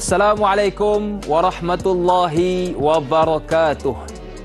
Assalamualaikum warahmatullahi wabarakatuh.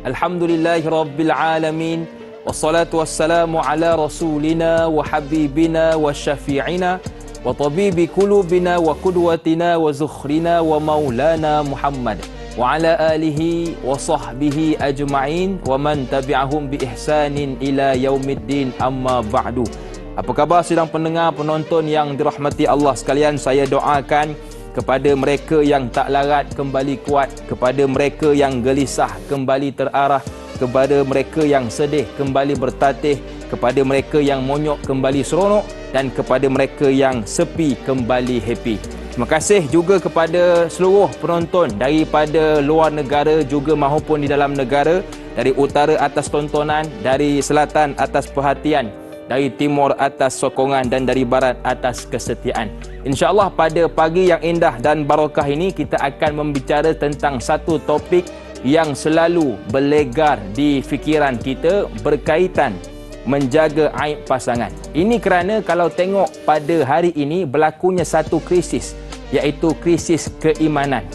Alhamdulillahi rabbil alamin. Wassalatu wassalamu ala rasulina wa habibina wa syafi'ina wa tabibi kulubina wa qudwatina wa zukhrina wa maulana Muhammad wa ala alihi wa sahbihi ajma'in wa man tabi'ahum bi ihsanin ila yaumiddin, amma ba'du. Apa khabar sidang pendengar, penonton yang dirahmati Allah sekalian? Saya doakan kepada mereka yang tak larat kembali kuat, kepada mereka yang gelisah kembali terarah, kepada mereka yang sedih kembali bertatih, kepada mereka yang monyok kembali seronok, dan kepada mereka yang sepi kembali happy. Terima kasih juga kepada seluruh penonton daripada luar negara juga maupun di dalam negara, dari utara atas tontonan, dari selatan atas perhatian, dari timur atas sokongan, dan dari barat atas kesetiaan. InsyaAllah pada pagi yang indah dan barakah ini kita akan membicara tentang satu topik yang selalu berlegar di fikiran kita berkaitan menjaga aib pasangan. Ini kerana kalau tengok pada hari ini berlakunya satu krisis, iaitu krisis keimanan.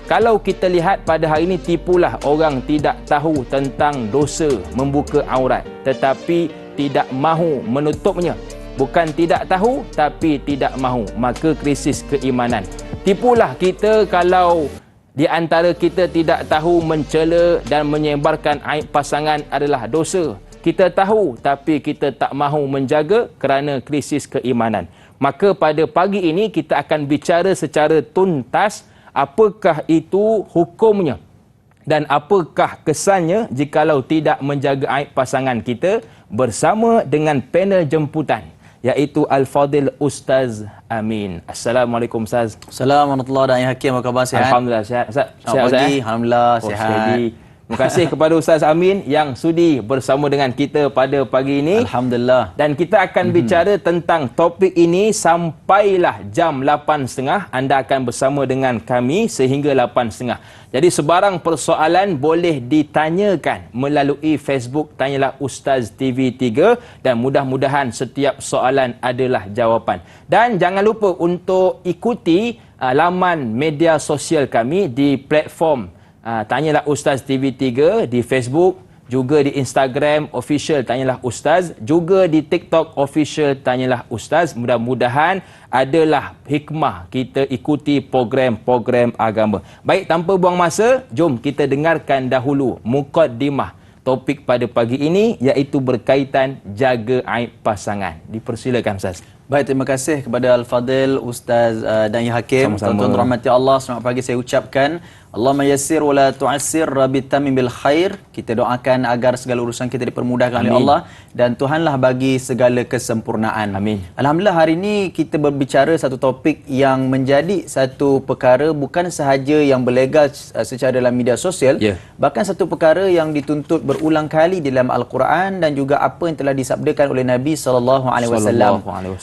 Kalau kita lihat pada hari ini, tipulah orang tidak tahu tentang dosa membuka aurat tetapi tidak mahu menutupnya. Bukan tidak tahu tapi tidak mahu, maka krisis keimanan. Tipulah kita kalau di antara kita tidak tahu mencela dan menyebarkan aib pasangan adalah dosa. Kita tahu tapi kita tak mahu menjaga kerana krisis keimanan. Maka pada pagi ini kita akan bicara secara tuntas apakah itu hukumnya dan apakah kesannya jikalau tidak menjaga aib pasangan kita, bersama dengan panel jemputan, iaitu Al-Fadil Ustaz Amin. Assalamualaikum Ustaz. Assalamualaikum warahmatullahi wabarakatuh. Hakim, apa khabar? Sihat? Alhamdulillah sihat. Ustaz, selamat pagi. Alhamdulillah sihat. Terima kasih kepada Ustaz Amin yang sudi bersama dengan kita pada pagi ini. Alhamdulillah. Dan kita akan bicara tentang topik ini sampailah jam 8.30. Anda akan bersama dengan kami sehingga 8.30. Jadi sebarang persoalan boleh ditanyakan melalui Facebook Tanyalah Ustaz TV3, dan mudah-mudahan setiap soalan adalah jawapan. Dan jangan lupa untuk ikuti laman media sosial kami di platform Tanyalah Ustaz TV3 di Facebook, juga di Instagram official Tanyalah Ustaz, juga di TikTok official Tanyalah Ustaz. Mudah-mudahan adalah hikmah kita ikuti program-program agama. Baik, tanpa buang masa, jom kita dengarkan dahulu mukaddimah topik pada pagi ini, iaitu berkaitan jaga aib pasangan. Dipersilakan Ustaz. Baik, terima kasih kepada Al-Fadil Ustaz Dani Hakim. Tuan-tuan rahmati Allah, selamat pagi saya ucapkan. Allahumma yassir wa la tu'assir, rabbi tamim bil khair. Kita doakan agar segala urusan kita dipermudahkan oleh Allah, dan Tuhanlah bagi segala kesempurnaan. Amin. Alhamdulillah, hari ini kita berbicara satu topik yang menjadi satu perkara bukan sahaja yang berlegar secara dalam media sosial, bahkan satu perkara yang dituntut berulang kali di dalam Al-Quran dan juga apa yang telah disabdakan oleh Nabi SAW.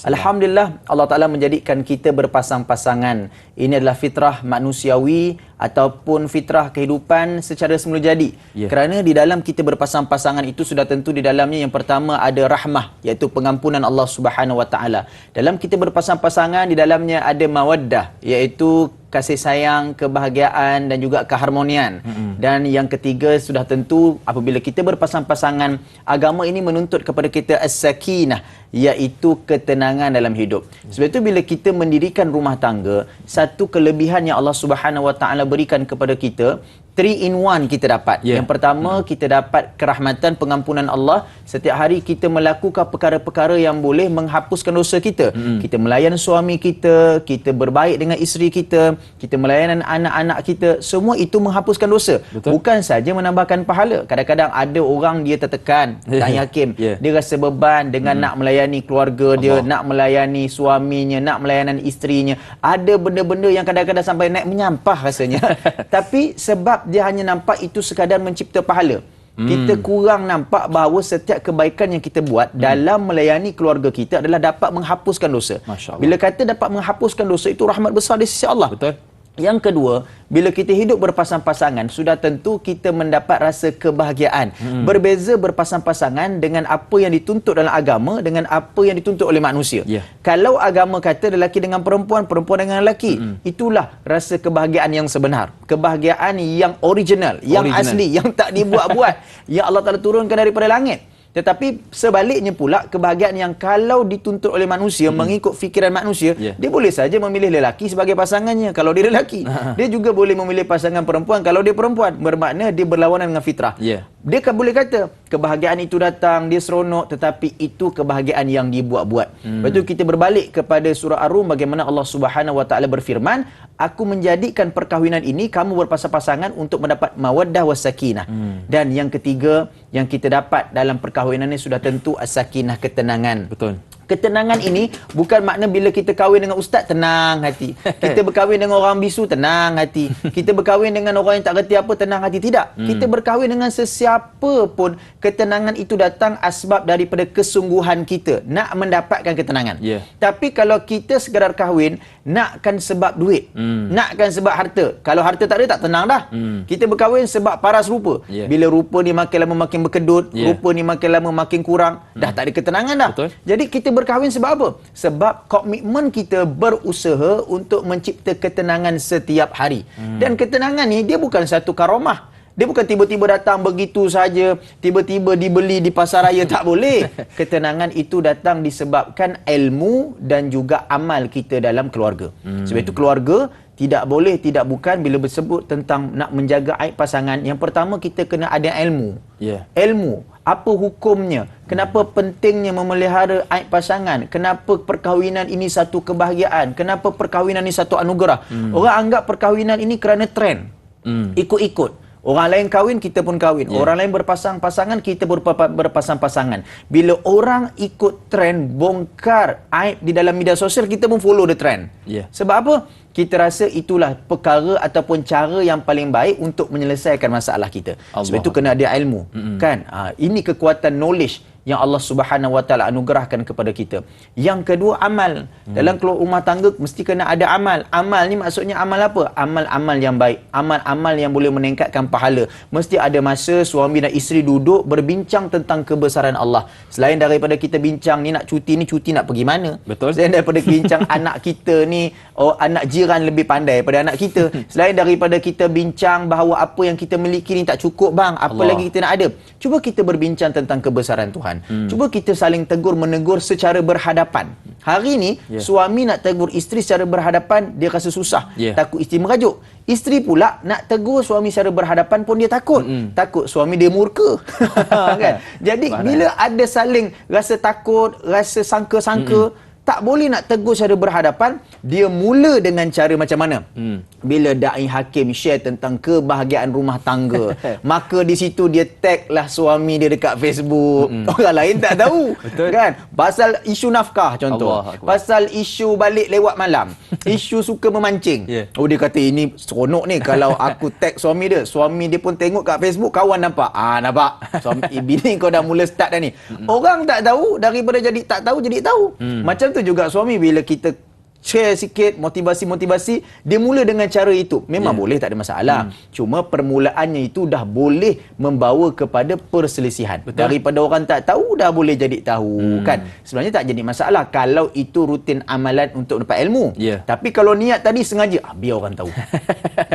Alhamdulillah, Allah Ta'ala menjadikan kita berpasang-pasangan. Ini adalah fitrah manusiawi ataupun fitrah kehidupan secara semula jadi. Kerana di dalam kita berpasang-pasangan itu sudah tentu di dalamnya yang pertama ada rahmah, iaitu pengampunan Allah Subhanahu Wa Ta'ala. Dalam kita berpasang-pasangan, di dalamnya ada mawaddah, iaitu kasih sayang, kebahagiaan dan juga keharmonian. Dan yang ketiga sudah tentu apabila kita berpasang-pasangan, agama ini menuntut kepada kita as-sakinah, iaitu ketenangan dalam hidup. Sebab itu bila kita mendirikan rumah tangga, satu kelebihan yang Allah Subhanahu Wa Ta'ala berikan kepada kita, 3-in-1 kita dapat. Yang pertama, kita dapat kerahmatan, pengampunan Allah. Setiap hari kita melakukan perkara-perkara yang boleh menghapuskan dosa kita. Kita melayan suami kita, kita berbaik dengan isteri kita, kita melayan anak-anak kita. Semua itu menghapuskan dosa. Bukan saja menambahkan pahala. Kadang-kadang ada orang dia tertekan, Tanya Hakim. Dia rasa beban dengan nak melayani keluarga dia, nak melayani suaminya, nak melayani isterinya. Ada benda-benda yang kadang-kadang sampai naik menyampah rasanya. Tapi sebab dia hanya nampak itu sekadar mencipta pahala, kita kurang nampak bahawa setiap kebaikan yang kita buat dalam melayani keluarga kita adalah dapat menghapuskan dosa. Bila kata dapat menghapuskan dosa, itu rahmat besar di sisi Allah. Yang kedua, bila kita hidup berpasang-pasangan, sudah tentu kita mendapat rasa kebahagiaan. Berbeza berpasang-pasangan dengan apa yang dituntut dalam agama dengan apa yang dituntut oleh manusia. Kalau agama kata lelaki dengan perempuan, perempuan dengan lelaki, itulah rasa kebahagiaan yang sebenar. Kebahagiaan yang original, yang asli, yang tak dibuat-buat, yang Allah Ta'ala turunkan daripada langit. Tetapi sebaliknya pula, kebahagiaan yang kalau dituntut oleh manusia, mengikut fikiran manusia, dia boleh saja memilih lelaki sebagai pasangannya kalau dia lelaki. Dia juga boleh memilih pasangan perempuan kalau dia perempuan. Bermakna dia berlawanan dengan fitrah. Dia boleh kata, kebahagiaan itu datang, dia seronok, tetapi itu kebahagiaan yang dibuat-buat. Lepas tu kita berbalik kepada surah Ar-Rum, bagaimana Allah Subhanahu Wa Taala berfirman, aku menjadikan perkahwinan ini, kamu berpasang-pasangan untuk mendapat mawaddah was sakinah. Dan yang ketiga, yang kita dapat dalam perkahwinan ini sudah tentu as-sakinah, ketenangan. Betul. Ketenangan ini bukan makna bila kita kahwin dengan ustaz tenang hati. Kita berkahwin dengan orang bisu tenang hati. Kita berkahwin dengan orang yang tak reti apa tenang hati. Tidak. Kita berkahwin dengan sesiapa pun, ketenangan itu datang asbab daripada kesungguhan kita nak mendapatkan ketenangan. Tapi kalau kita sekadar kahwin nakkan sebab duit, nakkan sebab harta. Kalau harta tak ada, tak tenang dah. Kita berkahwin sebab paras rupa. Bila rupa ni makin lama makin berkedut, rupa ni makin lama makin kurang, dah tak ada ketenangan dah. Jadi kita berkahwin sebab apa? Sebab komitmen kita berusaha untuk mencipta ketenangan setiap hari. Dan ketenangan ni dia bukan satu karamah. Dia bukan tiba-tiba datang begitu saja, tiba-tiba dibeli di pasar raya, tak boleh. Ketenangan itu datang disebabkan ilmu dan juga amal kita dalam keluarga. Sebab itu keluarga tidak boleh tidak bukan bila bersebut tentang nak menjaga aib pasangan. Yang pertama, kita kena ada ilmu. Ilmu. Apa hukumnya? Kenapa pentingnya memelihara aib pasangan? Kenapa perkahwinan ini satu kebahagiaan? Kenapa perkahwinan ini satu anugerah? Orang anggap perkahwinan ini kerana trend. Ikut-ikut. Orang lain kahwin, kita pun kahwin. Orang lain berpasang-pasangan, kita berpasang-pasangan. Bila orang ikut trend, bongkar aib di dalam media sosial, kita pun follow the trend. Sebab apa? Kita rasa itulah perkara ataupun cara yang paling baik untuk menyelesaikan masalah kita. Sebab itu kena ada ilmu. Kan? Ini kekuatan knowledge yang Allah Subhanahu Wa Taala anugerahkan kepada kita. Yang kedua, amal. Dalam keluar rumah tangga mesti kena ada amal. Amal ni maksudnya amal apa? Amal-amal yang baik. Amal-amal yang boleh meningkatkan pahala. Mesti ada masa suami dan isteri duduk berbincang tentang kebesaran Allah. Selain daripada kita bincang ni nak cuti nak pergi mana? Betul. Selain daripada bincang anak kita ni, anak jiran lebih pandai daripada anak kita. Selain daripada kita bincang bahawa apa yang kita miliki ni tak cukup bang, apa lagi kita nak ada? Cuba kita berbincang tentang kebesaran Tuhan. Cuba kita saling tegur menegur secara berhadapan. Hari ni suami nak tegur isteri secara berhadapan, dia rasa susah. Takut isteri merajuk. Isteri pula nak tegur suami secara berhadapan pun dia takut. Takut suami dia murka. Kan? Jadi bila ada saling rasa takut, rasa sangka-sangka, tak boleh nak tegur secara berhadapan. Dia mula dengan cara macam mana? Bila Da'i Hakim share tentang kebahagiaan rumah tangga, maka di situ dia tag lah suami dia dekat Facebook. Orang lain tak tahu. Kan? Pasal isu nafkah contoh. Pasal isu balik lewat malam. Isu suka memancing. Oh, dia kata ini seronok ni kalau aku tag suami dia. Suami dia pun tengok kat Facebook, kawan nampak. Nampak. Suami bini kau dah mula start dah ni. Orang tak tahu, daripada jadi tak tahu jadi tahu. Macam tu juga suami, bila kita share sikit motivasi-motivasi, dia mula dengan cara itu. Memang boleh, tak ada masalah. Cuma permulaannya itu dah boleh membawa kepada perselisihan. Daripada orang tak tahu, dah boleh jadi tahu. Kan? Sebenarnya tak jadi masalah kalau itu rutin amalan untuk dapat ilmu. Tapi kalau niat tadi sengaja, biar orang tahu.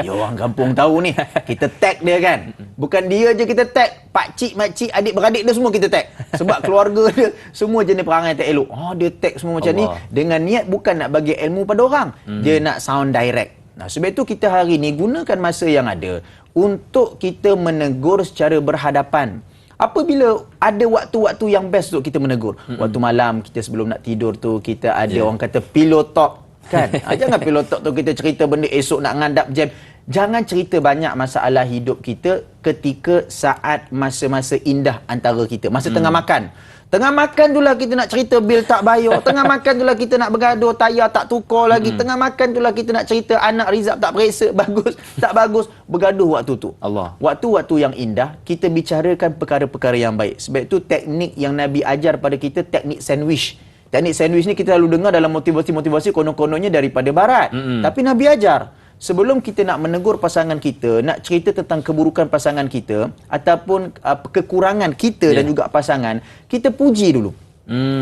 Biar orang kampung tahu ni. Kita tag dia kan. Bukan dia je kita tag. Pakcik, makcik, adik-beradik dia semua kita tag. Sebab keluarga dia semua jenis perangai tak elok. Dia tag semua macam ni. Dengan niat bukan nak bagi ilmu pada orang. Dia nak sound direct. Sebab itu kita hari ni gunakan masa yang ada untuk kita menegur secara berhadapan. Apabila ada waktu-waktu yang best untuk kita menegur. Waktu malam kita sebelum nak tidur tu, kita ada orang kata pillow talk. Kan? Jangan pillow talk tu kita cerita benda esok nak ngadap jam. Jangan cerita banyak masalah hidup kita ketika saat masa-masa indah antara kita. Masa tengah makan. Tengah makan tu lah kita nak cerita bil tak bayar. Tengah makan tu lah kita nak bergaduh, tayar tak tukar lagi. Tengah makan tu lah kita nak cerita anak result tak periksa, bagus, tak bagus. Bergaduh waktu tu. Waktu-waktu yang indah, kita bicarakan perkara-perkara yang baik. Sebab itu teknik yang Nabi ajar pada kita, teknik sandwich. Teknik sandwich ni kita selalu dengar dalam motivasi-motivasi konon-kononnya daripada barat. Tapi Nabi ajar. sebelum kita nak menegur pasangan kita, nak cerita tentang keburukan pasangan kita ataupun kekurangan kita dan juga pasangan, kita puji dulu.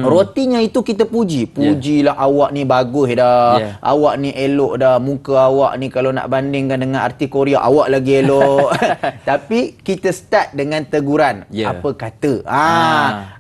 Rotinya itu kita puji. Pujilah awak ni bagus dah. Awak ni elok dah. Muka awak ni kalau nak bandingkan dengan artis Korea, awak lagi elok. Tapi kita start dengan teguran. Apa kata?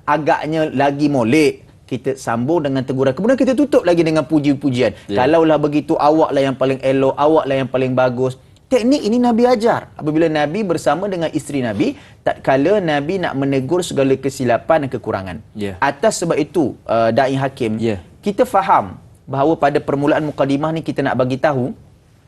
Agaknya lagi molek. Kita sambung dengan teguran. Kemudian kita tutup lagi dengan puji-pujian. Kalaulah begitu, awaklah yang paling elok, awaklah yang paling bagus. Teknik ini Nabi ajar. Apabila Nabi bersama dengan isteri Nabi, tatkala Nabi nak menegur segala kesilapan dan kekurangan. Atas sebab itu, Da'i Hakim, kita faham bahawa pada permulaan mukadimah ni kita nak bagi tahu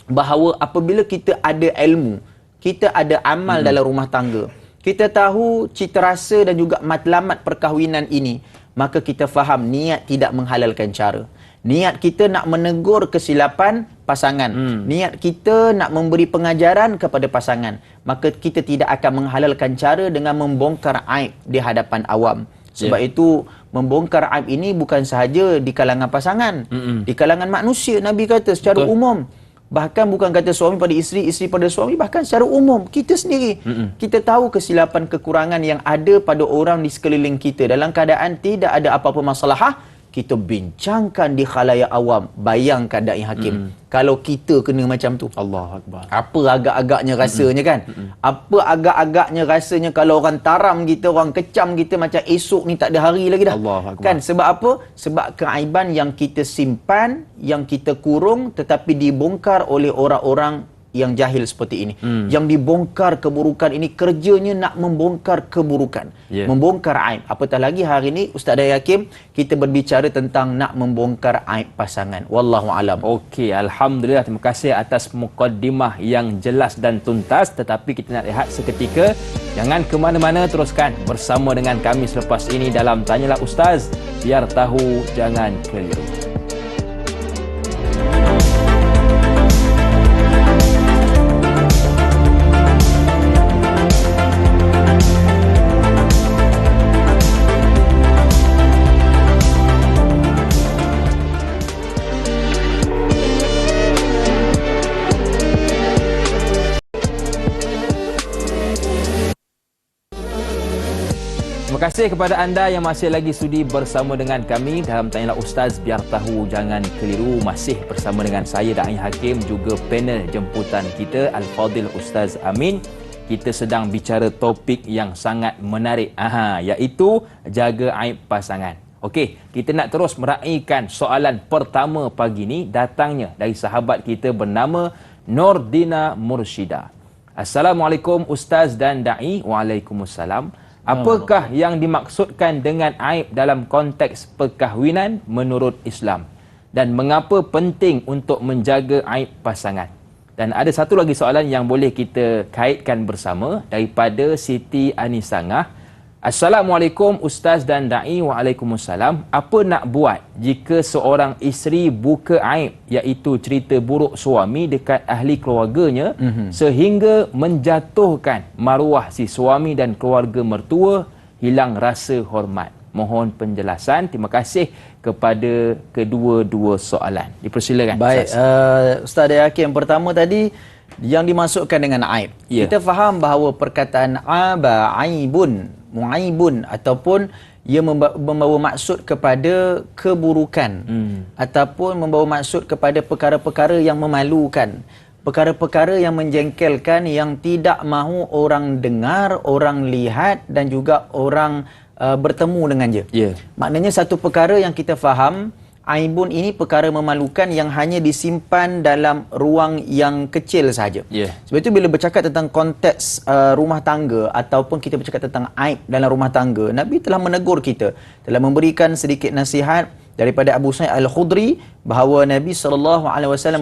bahawa apabila kita ada ilmu, kita ada amal dalam rumah tangga, kita tahu cita rasa dan juga matlamat perkahwinan ini, maka kita faham niat tidak menghalalkan cara. Niat kita nak menegur kesilapan pasangan. Niat kita nak memberi pengajaran kepada pasangan. Maka kita tidak akan menghalalkan cara dengan membongkar aib di hadapan awam. Sebab itu, membongkar aib ini bukan sahaja di kalangan pasangan. Di kalangan manusia, Nabi kata secara umum. Bahkan bukan kata suami pada isteri, isteri pada suami, bahkan secara umum, kita sendiri. Kita tahu kesilapan kekurangan yang ada pada orang di sekeliling kita. Dalam keadaan tidak ada apa-apa masalah, kita bincangkan di khalayak awam. Bayangkan Da'i Hakim, kalau kita kena macam tu, Allahu Akbar, apa agak-agaknya rasanya kan? Apa agak-agaknya rasanya kalau orang taram kita, orang kecam kita macam esok ni tak ada hari lagi dah. Kan? Sebab apa? Sebab keaiban yang kita simpan, yang kita kurung, tetapi dibongkar oleh orang-orang yang jahil seperti ini. Yang dibongkar keburukan ini, kerjanya nak membongkar keburukan, membongkar aib. Apatah lagi hari ini Ustaz Da'i Hakim, kita berbicara tentang nak membongkar aib pasangan. Wallahu alam. Okey, alhamdulillah, terima kasih atas mukaddimah yang jelas dan tuntas. Tetapi kita nak rehat seketika. Jangan ke mana-mana, teruskan bersama dengan kami selepas ini dalam Tanyalah Ustaz, biar tahu jangan keliru. Terima kasih kepada anda yang masih lagi sudi bersama dengan kami dalam Tanyalah Ustaz, biar tahu jangan keliru. Masih bersama dengan saya Da'i Hakim, juga panel jemputan kita Al-Fadhil Ustaz Amin. Kita sedang bicara topik yang sangat menarik, iaitu jaga aib pasangan. Okey, kita nak terus meraihkan soalan pertama pagi ni, datangnya dari sahabat kita bernama Nordina Mursyida. Assalamualaikum Ustaz dan Da'i. Waalaikumsalam. Apakah yang dimaksudkan dengan aib dalam konteks perkahwinan menurut Islam? Dan mengapa penting untuk menjaga aib pasangan? Dan ada satu lagi soalan yang boleh kita kaitkan bersama daripada Siti Anisangah. Assalamualaikum Ustaz dan Da'i. Waalaikumsalam. Apa nak buat jika seorang isteri buka aib, iaitu cerita buruk suami dekat ahli keluarganya, sehingga menjatuhkan maruah si suami dan keluarga mertua, hilang rasa hormat? Mohon penjelasan. Terima kasih kepada kedua-dua soalan. Dipersilakan. Baik, Ustaz Da'i Hakim, yang pertama tadi, yang dimasukkan dengan aib. Kita faham bahawa perkataan aba, aibun, muaibun, ataupun ia membawa maksud kepada keburukan, ataupun membawa maksud kepada perkara-perkara yang memalukan, perkara-perkara yang menjengkelkan, yang tidak mahu orang dengar, orang lihat dan juga orang bertemu dengannya. Maknanya satu perkara yang kita faham, aibun ini perkara memalukan yang hanya disimpan dalam ruang yang kecil sahaja. Sebab itu bila bercakap tentang konteks rumah tangga ataupun kita bercakap tentang aib dalam rumah tangga, Nabi telah menegur kita, telah memberikan sedikit nasihat daripada Abu Sa'id Al-Khudri bahawa Nabi SAW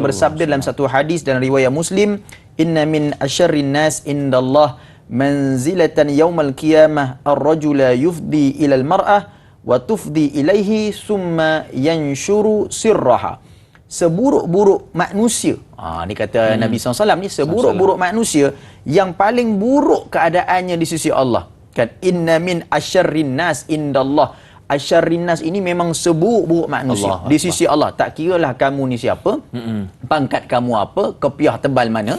bersabda dalam satu hadis dalam riwayat Muslim, "Inna min asyarrin nas indallah manzilatan yaumal qiyamah ar-rajula yufdi ila al-mar'ah wa tufdi ilaihi summa yanshuru sirraha." Seburuk-buruk manusia, ni kata Nabi SAW ni, seburuk-buruk manusia yang paling buruk keadaannya di sisi Allah, kan, inna min asyarrin nas indallah, asyarrin nas ini memang seburuk-buruk manusia Allah di sisi Allah. Tak kiralah kamu ni siapa, pangkat kamu apa, kopiah tebal mana.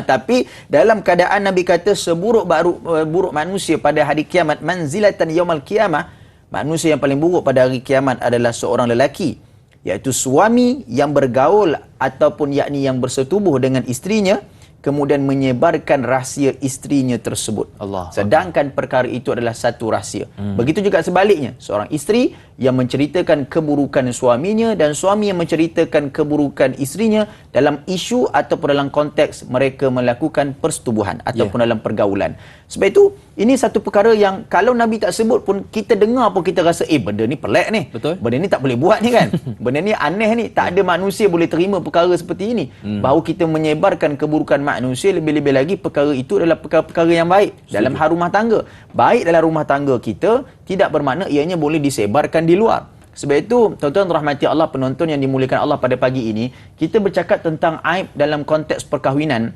Tapi dalam keadaan Nabi kata buruk manusia pada hari kiamat, manzilatan yaumal qiyamah, manusia yang paling buruk pada hari kiamat adalah seorang lelaki, iaitu suami yang bergaul ataupun yakni yang bersetubuh dengan isterinya, kemudian menyebarkan rahsia isterinya tersebut. Sedangkan perkara itu adalah satu rahsia. Begitu juga sebaliknya, seorang isteri yang menceritakan keburukan suaminya dan suami yang menceritakan keburukan isterinya dalam isu ataupun dalam konteks mereka melakukan persetubuhan ataupun dalam pergaulan. Sebab itu, ini satu perkara yang kalau Nabi tak sebut pun, kita dengar pun kita rasa, benda ni pelik ni. Betul. Benda ni tak boleh buat ni kan. Benda ni aneh ni. Tak ada manusia boleh terima perkara seperti ini. Bahawa kita menyebarkan keburukan manusia, lebih-lebih lagi perkara itu adalah perkara-perkara yang baik dalam rumah tangga. Baik dalam rumah tangga kita, tidak bermakna ianya boleh disebarkan di luar. Sebab itu, tuan-tuan rahmati Allah, penonton yang dimuliakan Allah, pada pagi ini kita bercakap tentang aib dalam konteks perkahwinan.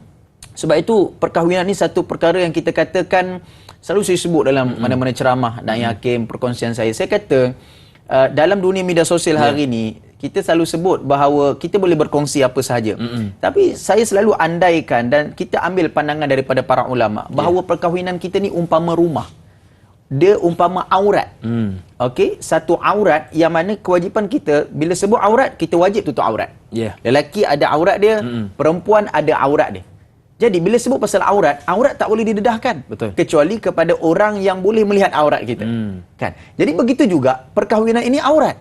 Sebab itu perkahwinan ni satu perkara yang kita katakan, selalu saya sebut dalam mana-mana ceramah Da'i Hakim, perkongsian saya kata dalam dunia media sosial hari ini, kita selalu sebut bahawa kita boleh berkongsi apa sahaja. Tapi saya selalu andaikan dan kita ambil pandangan daripada para ulama bahawa perkahwinan kita ni umpama rumah. Dia umpama aurat. Okey, satu aurat yang mana kewajipan kita bila sebut aurat, kita wajib tutup aurat. Lelaki ada aurat dia, perempuan ada aurat dia. Jadi bila sebut pasal aurat, aurat tak boleh didedahkan. Betul. Kecuali kepada orang yang boleh melihat aurat kita. Kan? Jadi begitu juga perkahwinan ini aurat.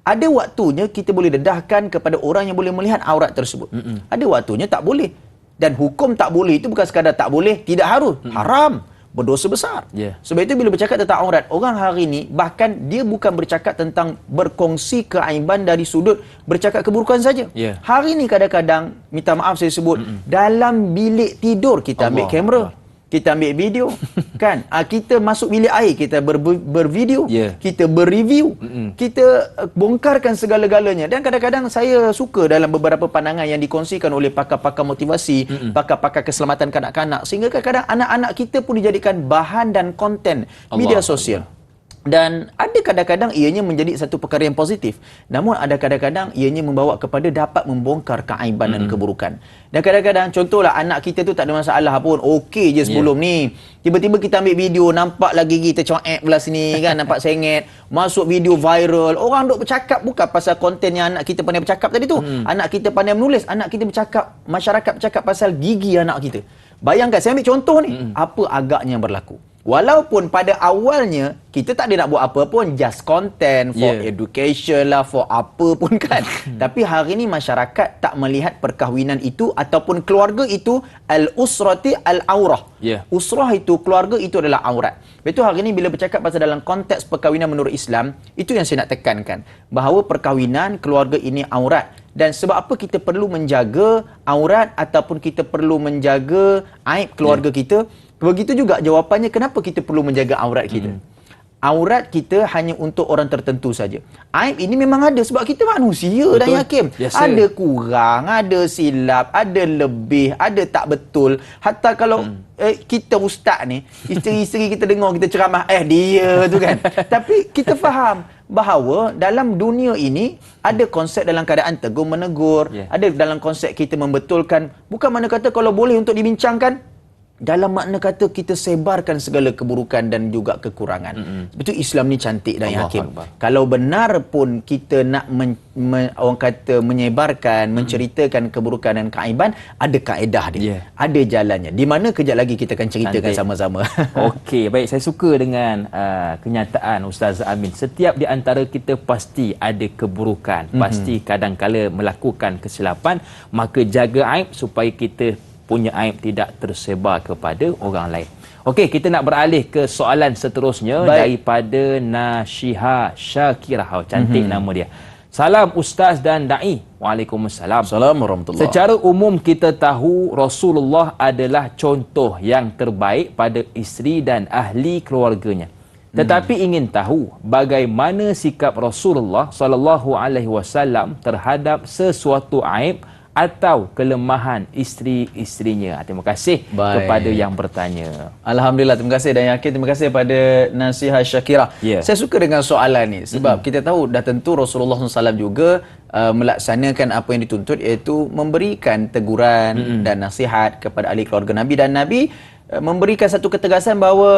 Ada waktunya kita boleh dedahkan kepada orang yang boleh melihat aurat tersebut. Ada waktunya tak boleh. Dan hukum tak boleh itu bukan sekadar tak boleh, tidak harus. Haram. Berdosa besar. Sebab itu bila bercakap tentang aurat, orang hari ini bahkan dia bukan bercakap tentang berkongsi keaiban dari sudut bercakap keburukan saja. Hari ini kadang-kadang, minta maaf saya sebut, dalam bilik tidur kita ambil kamera, kita ambil video, kan? Kita masuk bilik air, kita bervideo, kita berreview, kita bongkarkan segala-galanya. Dan kadang-kadang saya suka dalam beberapa pandangan yang dikongsikan oleh pakar-pakar motivasi, pakar-pakar keselamatan kanak-kanak, sehingga kadang-kadang anak-anak kita pun dijadikan bahan dan konten media sosial. Dan ada kadang-kadang ianya menjadi satu perkara yang positif. Namun ada kadang-kadang ianya membawa kepada dapat membongkar keaiban dan keburukan. Dan kadang-kadang contohlah anak kita tu tak ada masalah pun, okey je sebelum ni. Tiba-tiba kita ambil video, nampak lagi kita coek belah sini kan, nampak sengit, masuk video viral. Orang duk bercakap bukan pasal konten yang anak kita pandai bercakap tadi tu. Anak kita pandai menulis, anak kita bercakap, masyarakat bercakap pasal gigi anak kita. Bayangkan, saya ambil contoh ni, apa agaknya yang berlaku. Walaupun pada awalnya kita tak ada nak buat apa pun, just content for education lah, for apa pun kan. Tapi hari ni masyarakat tak melihat perkahwinan itu ataupun keluarga itu al-usrati al-aurah. Usrah itu, keluarga itu adalah aurat. Betul, hari ni bila bercakap pasal dalam konteks perkahwinan menurut Islam, itu yang saya nak tekankan, bahawa perkahwinan keluarga ini aurat. Dan sebab apa kita perlu menjaga aurat ataupun kita perlu menjaga aib keluarga kita? Begitu juga jawapannya kenapa kita perlu menjaga aurat kita. Aurat kita hanya untuk orang tertentu saja. Aib ini memang ada sebab kita manusia, Da'i Hakim. Ada kurang, ada silap, ada lebih, ada tak betul. Hatta kalau kita ustaz ni, isteri-isteri kita dengar kita ceramah, dia tu kan. Tapi kita faham bahawa dalam dunia ini ada konsep dalam keadaan tegur menegur, ada dalam konsep kita membetulkan. Bukan mana kata kalau boleh untuk dibincangkan, dalam makna kata kita sebarkan segala keburukan dan juga kekurangan. Betul, Islam ni cantik, Da'i Hakim. Kalau benar pun kita nak orang kata menyebarkan, menceritakan keburukan dan keaiban, ada kaedah dia. Ada jalannya. Di mana kejap lagi kita akan ceritakan sama-sama. Okey, baik, saya suka dengan kenyataan Ustaz Amin. Setiap di antara kita pasti ada keburukan, pasti kadang-kala melakukan kesilapan, maka jaga aib supaya kita punya aib tidak tersebar kepada orang lain. Okey, kita nak beralih ke soalan seterusnya daripada Nashiha Syakirah. Cantik nama dia. Salam Ustaz dan Da'i. Waalaikumsalam. Assalamualaikum warahmatullahi. Secara umum kita tahu Rasulullah adalah contoh yang terbaik pada isteri dan ahli keluarganya. Tetapi ingin tahu bagaimana sikap Rasulullah SAW terhadap sesuatu aib atau kelemahan isteri-isterinya? Terima kasih kepada yang bertanya. Alhamdulillah, terima kasih dan yakin, terima kasih pada nasihat Syakira. Saya suka dengan soalan ni sebab kita tahu dah tentu Rasulullah SAW juga melaksanakan apa yang dituntut, iaitu memberikan teguran dan nasihat kepada ahli keluarga Nabi, dan Nabi memberikan satu ketegasan bahawa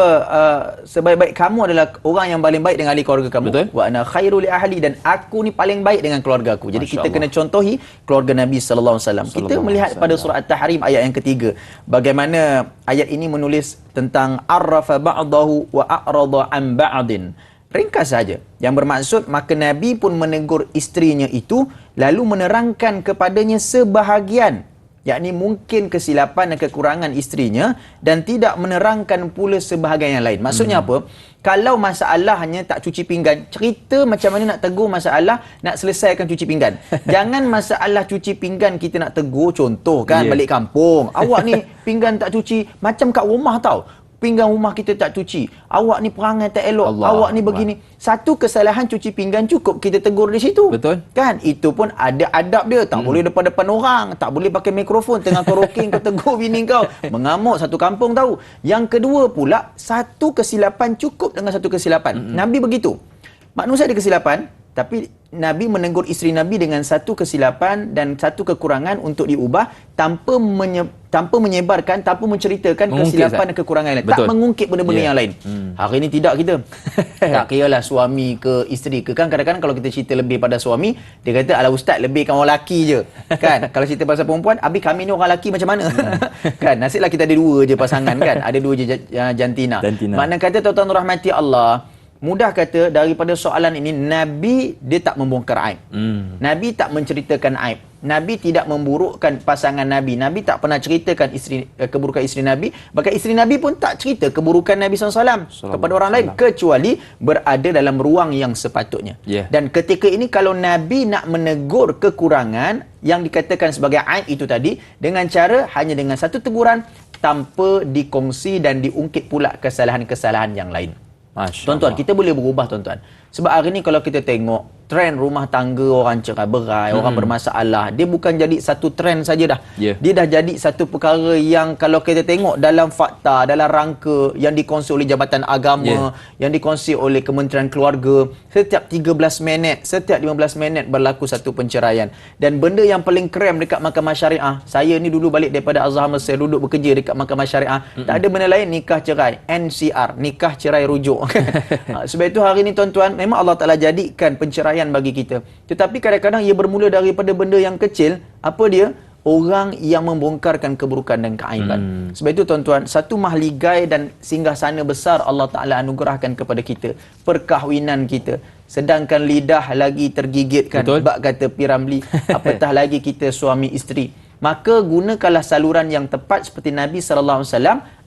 sebaik-baik kamu adalah orang yang paling baik dengan ahli keluarga kamu. Betul. Wa ana khairul li ahli, dan aku ni paling baik dengan keluarga aku. Jadi kita kena contohi keluarga Nabi sallallahu alaihi wasallam. Kita melihat pada surah At-Tahrim ayat yang ketiga, bagaimana ayat ini menulis tentang arrafa ba'dahu wa a'rada an ba'din. Ringkas saja. Yang bermaksud maka Nabi pun menegur isterinya itu lalu menerangkan kepadanya sebahagian, yakni mungkin kesilapan dan kekurangan isterinya, dan tidak menerangkan pula sebahagian yang lain. Maksudnya apa? Kalau masalahnya tak cuci pinggan, cerita macam mana nak tegur masalah, nak selesaikan cuci pinggan. Jangan masalah cuci pinggan kita nak tegur, contoh kan, balik kampung. Awak ni pinggan tak cuci, macam kat rumah tau. Pinggan rumah kita tak cuci. Awak ni perangai tak elok. Awak ni begini. Satu kesalahan cuci pinggan cukup kita tegur di situ. Betul. Kan? Itu pun ada adab dia. Tak boleh depan-depan orang. Tak boleh pakai mikrofon. Tengah karaoke kau tegur bini kau. Mengamuk satu kampung tahu. Yang kedua pula, satu kesilapan cukup dengan satu kesilapan. Nabi begitu. Manusia ada kesilapan, tapi Nabi menegur isteri Nabi dengan satu kesilapan dan satu kekurangan untuk diubah tanpa menyebarkan, tanpa menceritakan kesilapan dan kekurangan lain. Tak mengungkit benda-benda yang lain. Hari ini tidak kita. Tak kiralah suami ke isteri ke. Kan kadang-kadang kalau kita cerita lebih pada suami, dia kata, alah ustaz lebihkan orang lelaki je. Kan? Kalau cerita pasal perempuan, habis kami ni orang lelaki macam mana? Kan? Nasiblah kita ada dua je pasangan kan. Ada dua je jantina. Makna kata tuan-tuan rahmati Allah, mudah kata daripada soalan ini, Nabi dia tak membongkar aib. Nabi tak menceritakan aib. Nabi tidak memburukkan pasangan Nabi. Nabi tak pernah ceritakan keburukan isteri Nabi. Bahkan isteri Nabi pun tak cerita keburukan Nabi SAW kepada orang lain, kecuali berada dalam ruang yang sepatutnya. Dan ketika ini kalau Nabi nak menegur kekurangan yang dikatakan sebagai aib itu tadi, dengan cara hanya dengan satu teguran, tanpa dikongsi dan diungkit pula kesalahan-kesalahan yang lain. Tuan-tuan, kita boleh berubah tuan-tuan. Sebab hari ni kalau kita tengok trend rumah tangga orang cerai berai, orang bermasalah, dia bukan jadi satu trend saja dah. Dia dah jadi satu perkara yang kalau kita tengok dalam fakta, dalam rangka yang dikongsi oleh Jabatan Agama, yang dikongsi oleh Kementerian Keluarga, setiap 13 minit, setiap 15 minit berlaku satu penceraian. Dan benda yang paling krem dekat Mahkamah Syariah, saya ni dulu balik daripada Azhar Mesir, duduk bekerja dekat Mahkamah Syariah, tak ada benda lain nikah cerai, NCR, nikah cerai rujuk. Sebab itu hari ni tuan-tuan, memang Allah Ta'ala jadikan penceraian bagi kita. Tetapi kadang-kadang ia bermula daripada benda yang kecil. Apa dia? Orang yang membongkarkan keburukan dan keaiban. Sebab itu tuan-tuan, satu mahligai dan singgahsana besar Allah Ta'ala anugerahkan kepada kita, perkahwinan kita. Sedangkan lidah lagi tergigitkan, bak kata Piramli, apatah lagi kita suami isteri. Maka gunakanlah saluran yang tepat seperti Nabi SAW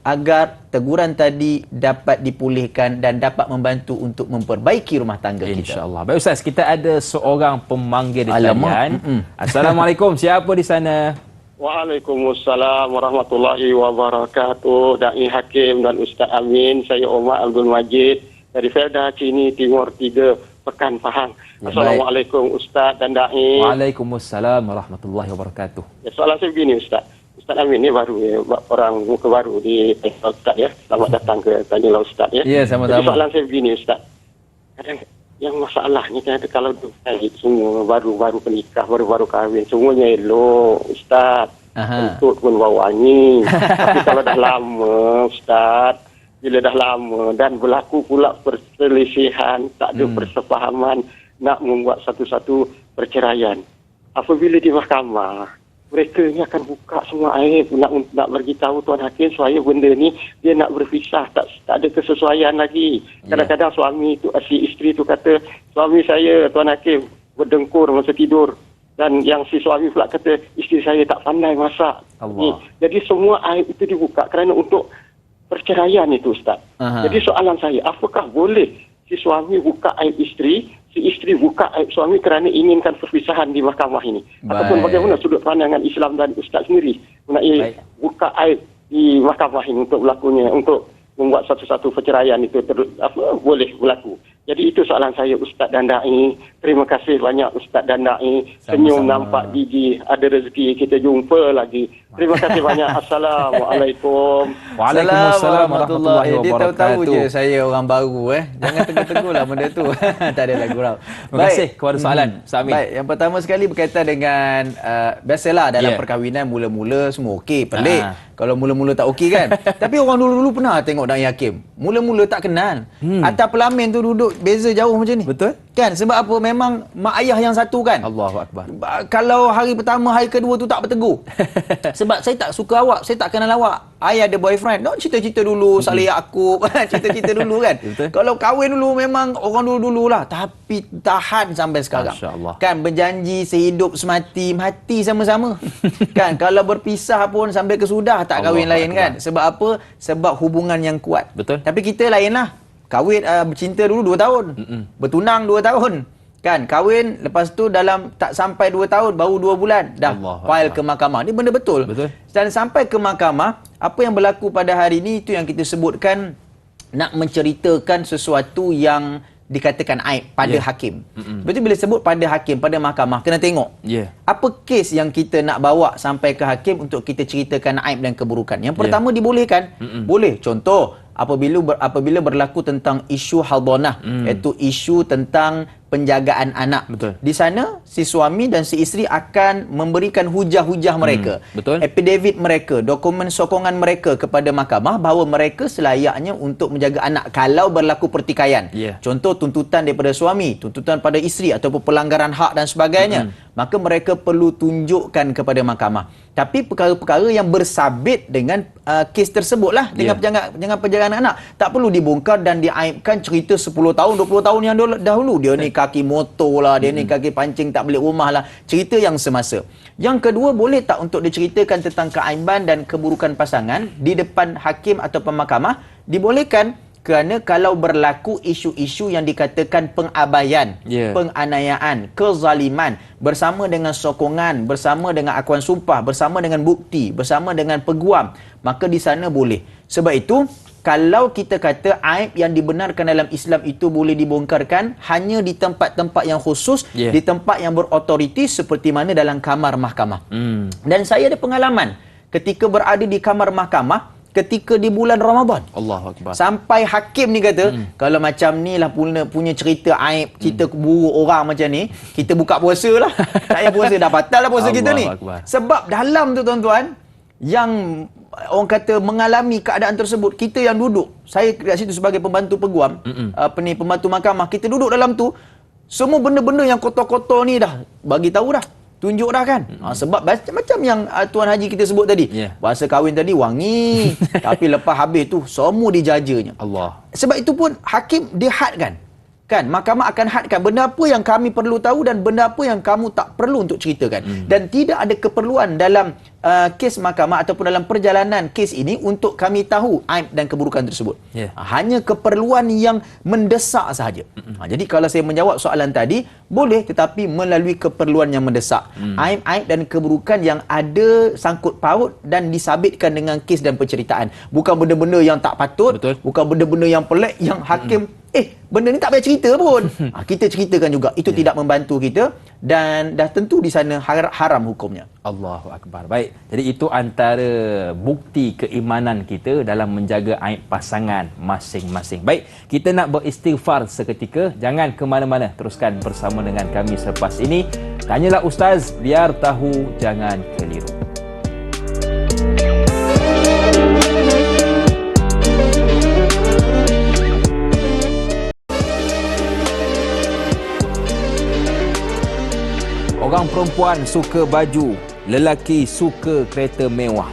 agar teguran tadi dapat dipulihkan dan dapat membantu untuk memperbaiki rumah tangga kita. InsyaAllah. Baik Ustaz, kita ada seorang pemanggil di talian. Assalamualaikum, siapa di sana? Waalaikumsalam warahmatullahi wabarakatuh. Da'i Hakim dan Ustaz Amin. Saya Omar Abdul Majid dari Felda Cini Timur 3, Pekan Pahang. Assalamualaikum Ustaz dan Da'i. Waalaikumsalam warahmatullahi wabarakatuh. Soalan saya begini Ustaz. Ustaz Amin ni baru ya, orang muka baru di Ustaz ya. Selamat datang ke Tanyalah Ustaz ya. Ya, sama-sama. Jadi soalan saya begini Ustaz. Kadang yang masalahnya kan kalau semua baru menikah, baru kahwin, semuanya elok Ustaz. Kentut pun bau wangi. Tapi kalau dah lama Ustaz, bila dah lama dan berlaku pula perselisihan, tak ada persefahaman, nak membuat satu-satu perceraian. Apabila di mahkamah, mereka ni akan buka semua aib, nak beritahu Tuan Hakim supaya benda ni dia nak berpisah, tak ada kesesuaian lagi. Kadang-kadang suami tu, si isteri tu kata, suami saya Tuan Hakim berdengkur masa tidur, dan yang si suami pula kata isteri saya tak pandai masak. Jadi semua aib itu dibuka kerana untuk perceraian itu Ustaz. Jadi soalan saya, apakah boleh si suami buka aib isteri, si isteri buka aib suami kerana inginkan perpisahan di mahkamah ini? Ataupun bagaimana sudut pandangan Islam dan Ustaz sendiri mengenai buka aib di mahkamah ini untuk berlakunya, untuk membuat satu-satu perceraian itu boleh berlaku? Jadi itu soalan saya Ustaz dan Da'i. Terima kasih banyak Ustaz dan Da'i. Senyum nampak gigi, ada rezeki kita jumpa lagi. Terima kasih banyak. Assalamualaikum. Waalaikumsalam warahmatullahi Dia tahu-tahu je wabarakatuh. saya orang baru Jangan tegur-tegur lah benda tu. Tak ada lah gurau. Terima kasih kepada soalan Ustaz Amin. Baik, yang pertama sekali berkaitan dengan biasalah dalam perkahwinan mula-mula semua okey, pelik. Kalau mula-mula tak okey kan. Tapi orang dulu-dulu pernah tengok Da'i Hakim. Mula-mula tak kenal. Atas pelamin tu duduk beza jauh macam ni. Betul? Kan sebab apa? Memang mak ayah yang satu kan. Allahu akbar. Kalau hari pertama, hari kedua tu tak bertegur. Sebab saya tak suka awak, saya tak kenal awak. I ada boyfriend. Don't cerita-cerita dulu, Saleh Yaakob. Cerita-cerita dulu kan. Betul. Kalau kahwin dulu memang orang dulu-dulu lah. Tapi tahan sampai sekarang. Masya Allah. Kan berjanji sehidup semati, mati sama-sama. Kan kalau berpisah pun sampai kesudah tak kahwin Allah lain akbar. kan. Sebab apa? Sebab hubungan yang kuat. Betul. Tapi kita lain lah. Kahwin bercinta dulu 2 tahun. Bertunang 2 tahun. Kan kahwin lepas tu dalam tak sampai 2 tahun baru 2 bulan dah Allah file Allah. ke mahkamah. Ni benda betul. Betul. Dan sampai ke mahkamah, apa yang berlaku pada hari ini itu yang kita sebutkan nak menceritakan sesuatu yang dikatakan aib pada hakim. Betul bila sebut pada hakim, pada mahkamah kena tengok. Apa kes yang kita nak bawa sampai ke hakim untuk kita ceritakan aib dan keburukan. Yang pertama dibolehkan. Boleh. Contoh apabila berlaku tentang isu haldonah, iaitu isu tentang penjagaan anak. Betul. Di sana si suami dan si isteri akan memberikan hujah-hujah mereka, betul. affidavit mereka, dokumen sokongan mereka kepada mahkamah bahawa mereka selayaknya untuk menjaga anak kalau berlaku pertikaian. Contoh tuntutan daripada suami, tuntutan pada isteri ataupun pelanggaran hak dan sebagainya. Maka mereka perlu tunjukkan kepada mahkamah. Tapi perkara-perkara yang bersabit dengan kes tersebutlah dengan penjagaan anak tak perlu dibongkar dan diaibkan cerita 10 tahun 20 tahun yang dahulu. Dia ni kaki motor lah, dia ni kaki pancing tak balik rumah lah. Cerita yang semasa. Yang kedua, boleh tak untuk diceritakan tentang keaiban dan keburukan pasangan di depan hakim atau mahkamah? Dibolehkan kerana kalau berlaku isu-isu yang dikatakan pengabaian, penganiayaan, kezaliman bersama dengan sokongan, bersama dengan akuan sumpah, bersama dengan bukti, bersama dengan peguam, maka di sana boleh. Sebab itu kalau kita kata aib yang dibenarkan dalam Islam itu boleh dibongkarkan hanya di tempat-tempat yang khusus, di tempat yang berautoriti seperti mana dalam kamar mahkamah. Dan saya ada pengalaman ketika berada di kamar mahkamah ketika di bulan Ramadan. Allahu akbar. Sampai hakim ni kata, kalau macam ni lah punya cerita aib, cerita buruk orang macam ni, kita buka puasa lah. Tak payah puasa, dah batal lah puasa kita ni. Akbar. Sebab dalam tu tuan-tuan, yang orang kata mengalami keadaan tersebut, kita yang duduk, saya kat situ sebagai pembantu peguam, pembantu mahkamah, kita duduk dalam tu, semua benda-benda yang kotor-kotor ni dah bagi tahu dah, tunjuk dah kan. Sebab macam yang Tuan Haji kita sebut tadi, bahasa kahwin tadi wangi, tapi lepas habis tu semua dijajanya. Allah. Sebab itu pun hakim dia hadkan. Kan, mahkamah akan hadkan benda apa yang kami perlu tahu dan benda apa yang kamu tak perlu untuk ceritakan. Dan tidak ada keperluan dalam kes mahkamah ataupun dalam perjalanan kes ini untuk kami tahu aib dan keburukan tersebut. Hanya keperluan yang mendesak sahaja. Jadi kalau saya menjawab soalan tadi, boleh tetapi melalui keperluan yang mendesak. Aib-aib dan keburukan yang ada sangkut paut dan disabitkan dengan kes dan penceritaan. Bukan benda-benda yang tak patut, bukan benda-benda yang pelik yang hakim benda ni tak payah cerita pun. Kita ceritakan juga. Itu tidak membantu kita dan dah tentu di sana haram hukumnya. Allahu akbar. Baik. Jadi itu antara bukti keimanan kita dalam menjaga aib pasangan masing-masing. Baik, kita nak beristighfar seketika. Jangan ke mana-mana. Teruskan bersama dengan kami selepas ini. Tanyalah Ustaz, biar tahu jangan keliru. Orang perempuan suka baju, lelaki suka kereta mewah.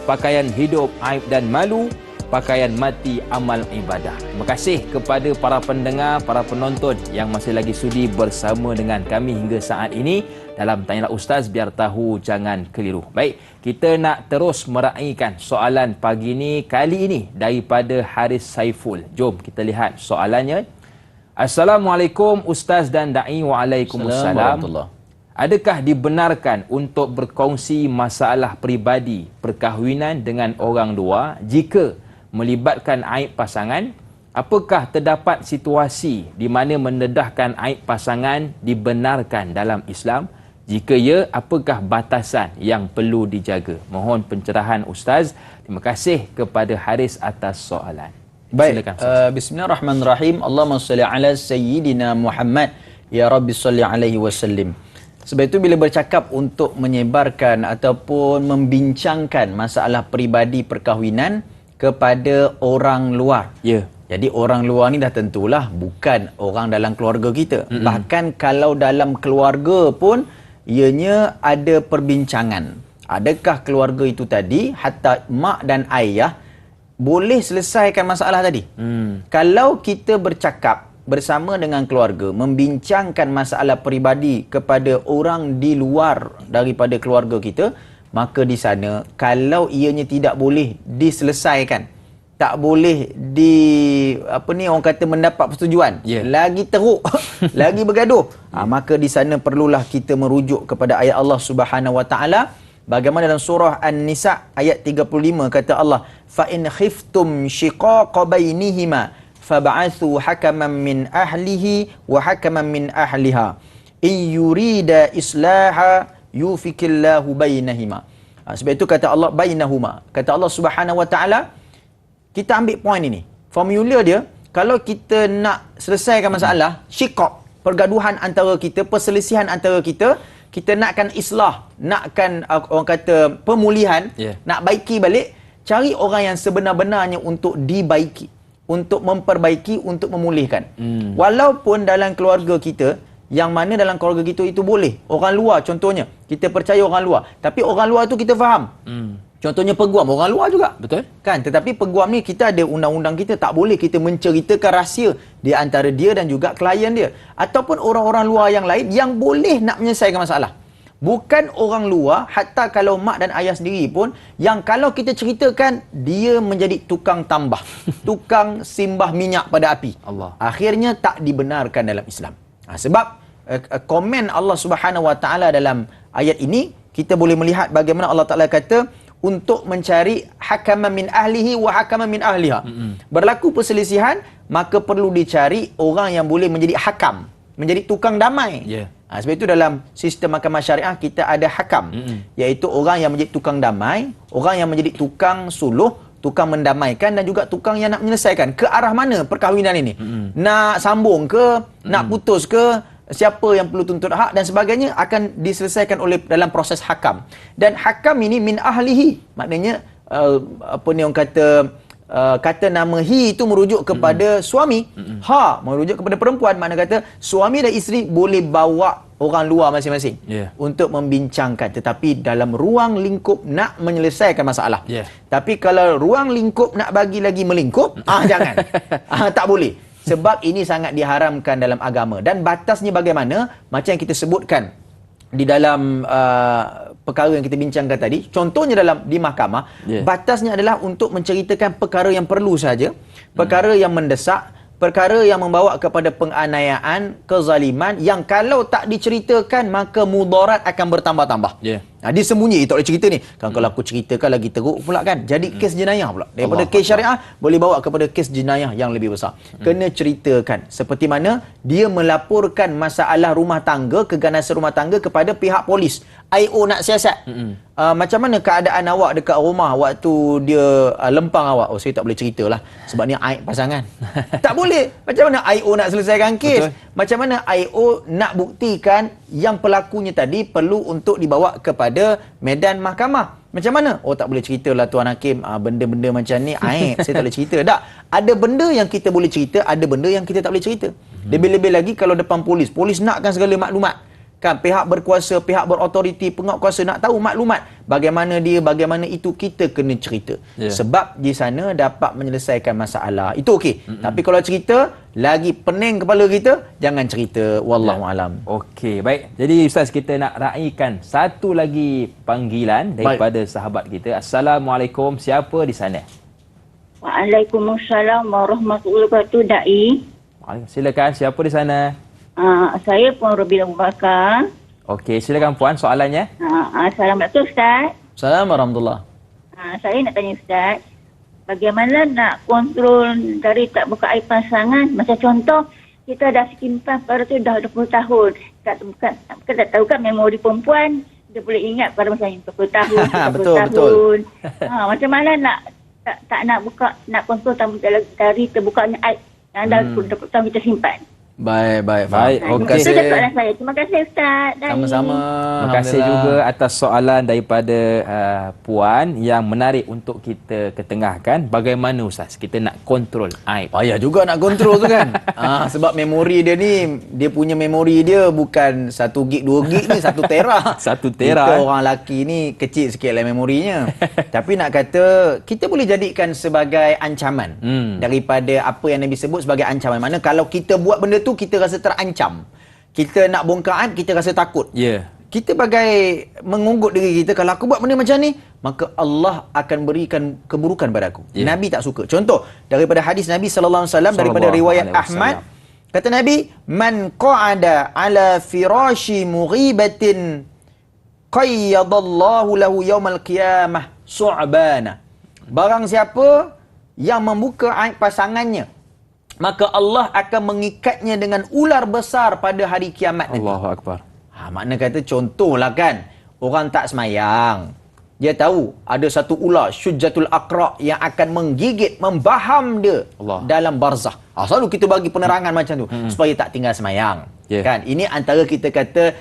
Pakaian hidup aib dan malu, pakaian mati amal ibadah. Terima kasih kepada para pendengar, para penonton yang masih lagi sudi bersama dengan kami hingga saat ini dalam Tanyalah Ustaz, biar tahu jangan keliru. Baik, kita nak terus meraihkan soalan pagi ini, kali ini daripada Haris Saiful. Jom kita lihat soalannya. Assalamualaikum Ustaz dan Da'i. Waalaikumsalam. Adakah dibenarkan untuk berkongsi masalah peribadi perkahwinan dengan orang luar jika melibatkan aib pasangan? apakah terdapat situasi di mana mendedahkan aib pasangan dibenarkan dalam Islam? Jika ya, apakah batasan yang perlu dijaga? Mohon pencerahan Ustaz. Terima kasih kepada Haris atas soalan. Baik, Silakan, Ustaz. Bismillahirrahmanirrahim. Allahumma salli ala Sayyidina Muhammad. Ya Rabbi salli alaihi wasallim. Sebab itu bila bercakap untuk menyebarkan ataupun membincangkan masalah peribadi perkahwinan kepada orang luar. Ya. Jadi orang luar ni dah tentulah bukan orang dalam keluarga kita. Bahkan kalau dalam keluarga pun ianya ada perbincangan. Adakah keluarga itu tadi, hatta mak dan ayah boleh selesaikan masalah tadi? Kalau kita bercakap bersama dengan keluarga, membincangkan masalah peribadi kepada orang di luar daripada keluarga kita, maka di sana kalau ianya tidak boleh diselesaikan, tak boleh orang kata mendapat persetujuan, lagi teruk, lagi bergaduh, maka di sana perlulah kita merujuk kepada ayat Allah Subhanahu Wa Taala. Bagaimana dalam surah An-Nisa ayat 35 kata Allah, fa in khiftum shiqaqa bainihima fab'athu hakaman min ahlihi wa hakaman min ahliha in yurida islaha yufikillahu bainahuma. Sebab itu kata Allah bainahuma, kata Allah Subhanahu Wa Taala, kita ambil poin ini. Formula dia, kalau kita nak selesaikan masalah, syiqaq, pergaduhan antara kita, perselisihan antara kita, kita nakkan islah, nakkan orang kata pemulihan, nak baiki balik, cari orang yang sebenar-benarnya untuk dibaiki, untuk memperbaiki, untuk memulihkan. Walaupun dalam keluarga kita, yang mana dalam keluarga kita itu boleh, orang luar contohnya, kita percaya orang luar, tapi orang luar tu kita faham. Contohnya peguam, orang luar juga. Betul. Kan? Tetapi peguam ni kita ada undang-undang kita, tak boleh kita menceritakan rahsia di antara dia dan juga klien dia. Ataupun orang-orang luar yang lain yang boleh nak menyelesaikan masalah. Bukan orang luar, hatta kalau mak dan ayah sendiri pun, yang kalau kita ceritakan, dia menjadi tukang tambah. Tukang simbah minyak pada api. Allah. Akhirnya tak dibenarkan dalam Islam. Sebab komen Allah Subhanahu Wa Taala dalam ayat ini, kita boleh melihat bagaimana Allah Taala kata, untuk mencari hakaman min ahlihi wa hakaman min ahliha. Berlaku perselisihan, maka perlu dicari orang yang boleh menjadi hakam, menjadi tukang damai. Sebab itu dalam sistem mahkamah syariah kita ada hakam, iaitu orang yang menjadi tukang damai, orang yang menjadi tukang suluh, tukang mendamaikan dan juga tukang yang nak menyelesaikan. Ke arah mana perkahwinan ini? Nak sambung ke? Nak putus ke? Siapa yang perlu tuntut hak dan sebagainya akan diselesaikan oleh dalam proses hakam. Dan hakam ini min ahlihi, maknanya orang kata nama hi itu merujuk kepada suami, ha merujuk kepada perempuan, makna kata suami dan isteri boleh bawa orang luar masing-masing untuk membincangkan, tetapi dalam ruang lingkup nak menyelesaikan masalah. Tapi kalau ruang lingkup nak bagi lagi melingkup, jangan. Tak boleh. Sebab ini sangat diharamkan dalam agama. Dan batasnya bagaimana? Macam yang kita sebutkan di dalam perkara yang kita bincangkan tadi, contohnya di mahkamah, batasnya adalah untuk menceritakan perkara yang perlu saja, perkara yang mendesak, perkara yang membawa kepada penganiayaan, kezaliman, yang kalau tak diceritakan maka mudarat akan bertambah-tambah. Dia sembunyi, tak boleh cerita ni. Kalau aku ceritakan lagi teruk pula kan, jadi kes jenayah pula. Daripada kes syariah boleh bawa kepada kes jenayah yang lebih besar. Kena ceritakan. Seperti mana dia melaporkan masalah rumah tangga, keganasan rumah tangga kepada pihak polis. IO nak siasat. Macam mana keadaan awak dekat rumah waktu dia lempang awak? Oh, saya tak boleh ceritalah sebab ni aib pasangan. Tak boleh. Macam mana IO nak selesaikan kes? Macam mana IO nak buktikan yang pelakunya tadi perlu untuk dibawa kepada medan mahkamah? Macam mana? Oh, tak boleh ceritalah Tuan Hakim, benda-benda macam ni aib, saya tak boleh cerita. Tak. Ada benda yang kita boleh cerita, ada benda yang kita tak boleh cerita. Lebih-lebih lagi kalau depan polis. Polis nakkan segala maklumat. Kan, pihak berkuasa, pihak berautoriti, pengawal kuasa nak tahu maklumat. Bagaimana dia, bagaimana itu, kita kena cerita. Sebab di sana dapat menyelesaikan masalah. Itu okey. Tapi kalau cerita, lagi pening kepala kita, jangan cerita. Wallahualam. Okey, baik. Jadi Ustaz, kita nak raikan satu lagi panggilan daripada sahabat kita. Assalamualaikum. Siapa di sana? Waalaikumsalam warahmatullahi wabarakatuh, Dai. Silakan, siapa di sana? Saya Puan Robin Abu Bakar. Okey, silakan Puan, soalannya. Assalamualaikum Ustaz. Assalamualaikum warahmatullahi. Saya nak tanya Ustaz, bagaimana nak kontrol dari tak buka air pasangan. Macam contoh, kita dah simpan pada tu dah 20 tahun. Kita tak tahu kan memori perempuan, dia boleh ingat pada masa 20 tahun, 30 Betul, tahun. betul. Macam mana nak tak nak buka, nak kontrol dari terbukanya air yang dah 20 tahun kita simpan. Baik. Okey. Itu je soalan saya. Terima kasih Ustaz. Sama-sama. Terima kasih juga atas soalan daripada Puan yang menarik untuk kita ketengahkan. Bagaimana Ustaz kita nak kontrol aib? Payah juga nak kontrol tu kan. Sebab memori dia ni, dia punya memori dia bukan 1 gig, 2 gig ni, 1 tera. 1 tera. Kita orang lelaki ni kecil sikit lah memorinya. Tapi nak kata, kita boleh jadikan sebagai ancaman daripada apa yang Nabi sebut sebagai ancaman. Mana kalau kita buat benda tu, kita rasa terancam. Kita nak bongkar aib, kita rasa takut. Kita bagai mengunggut diri kita, kalau aku buat benda macam ni, maka Allah akan berikan keburukan padaku. Nabi tak suka. Contoh daripada hadis Nabi sallallahu alaihi wasallam daripada riwayat Ahmad, kata Nabi, man qa'ada ala firashi mughibatin qayyadallahu lahu yaumal qiyamah su'bana. Barang siapa yang membuka aib pasangannya, maka Allah akan mengikatnya dengan ular besar pada hari kiamat nanti. Allahu Akbar. Makna kata contohlah kan, orang tak semayang. Dia tahu ada satu ular, Syujjatul Aqra, yang akan menggigit, membaham dia dalam barzah. Selalu kita bagi penerangan macam tu, supaya tak tinggal semayang. Kan? Ini antara kita kata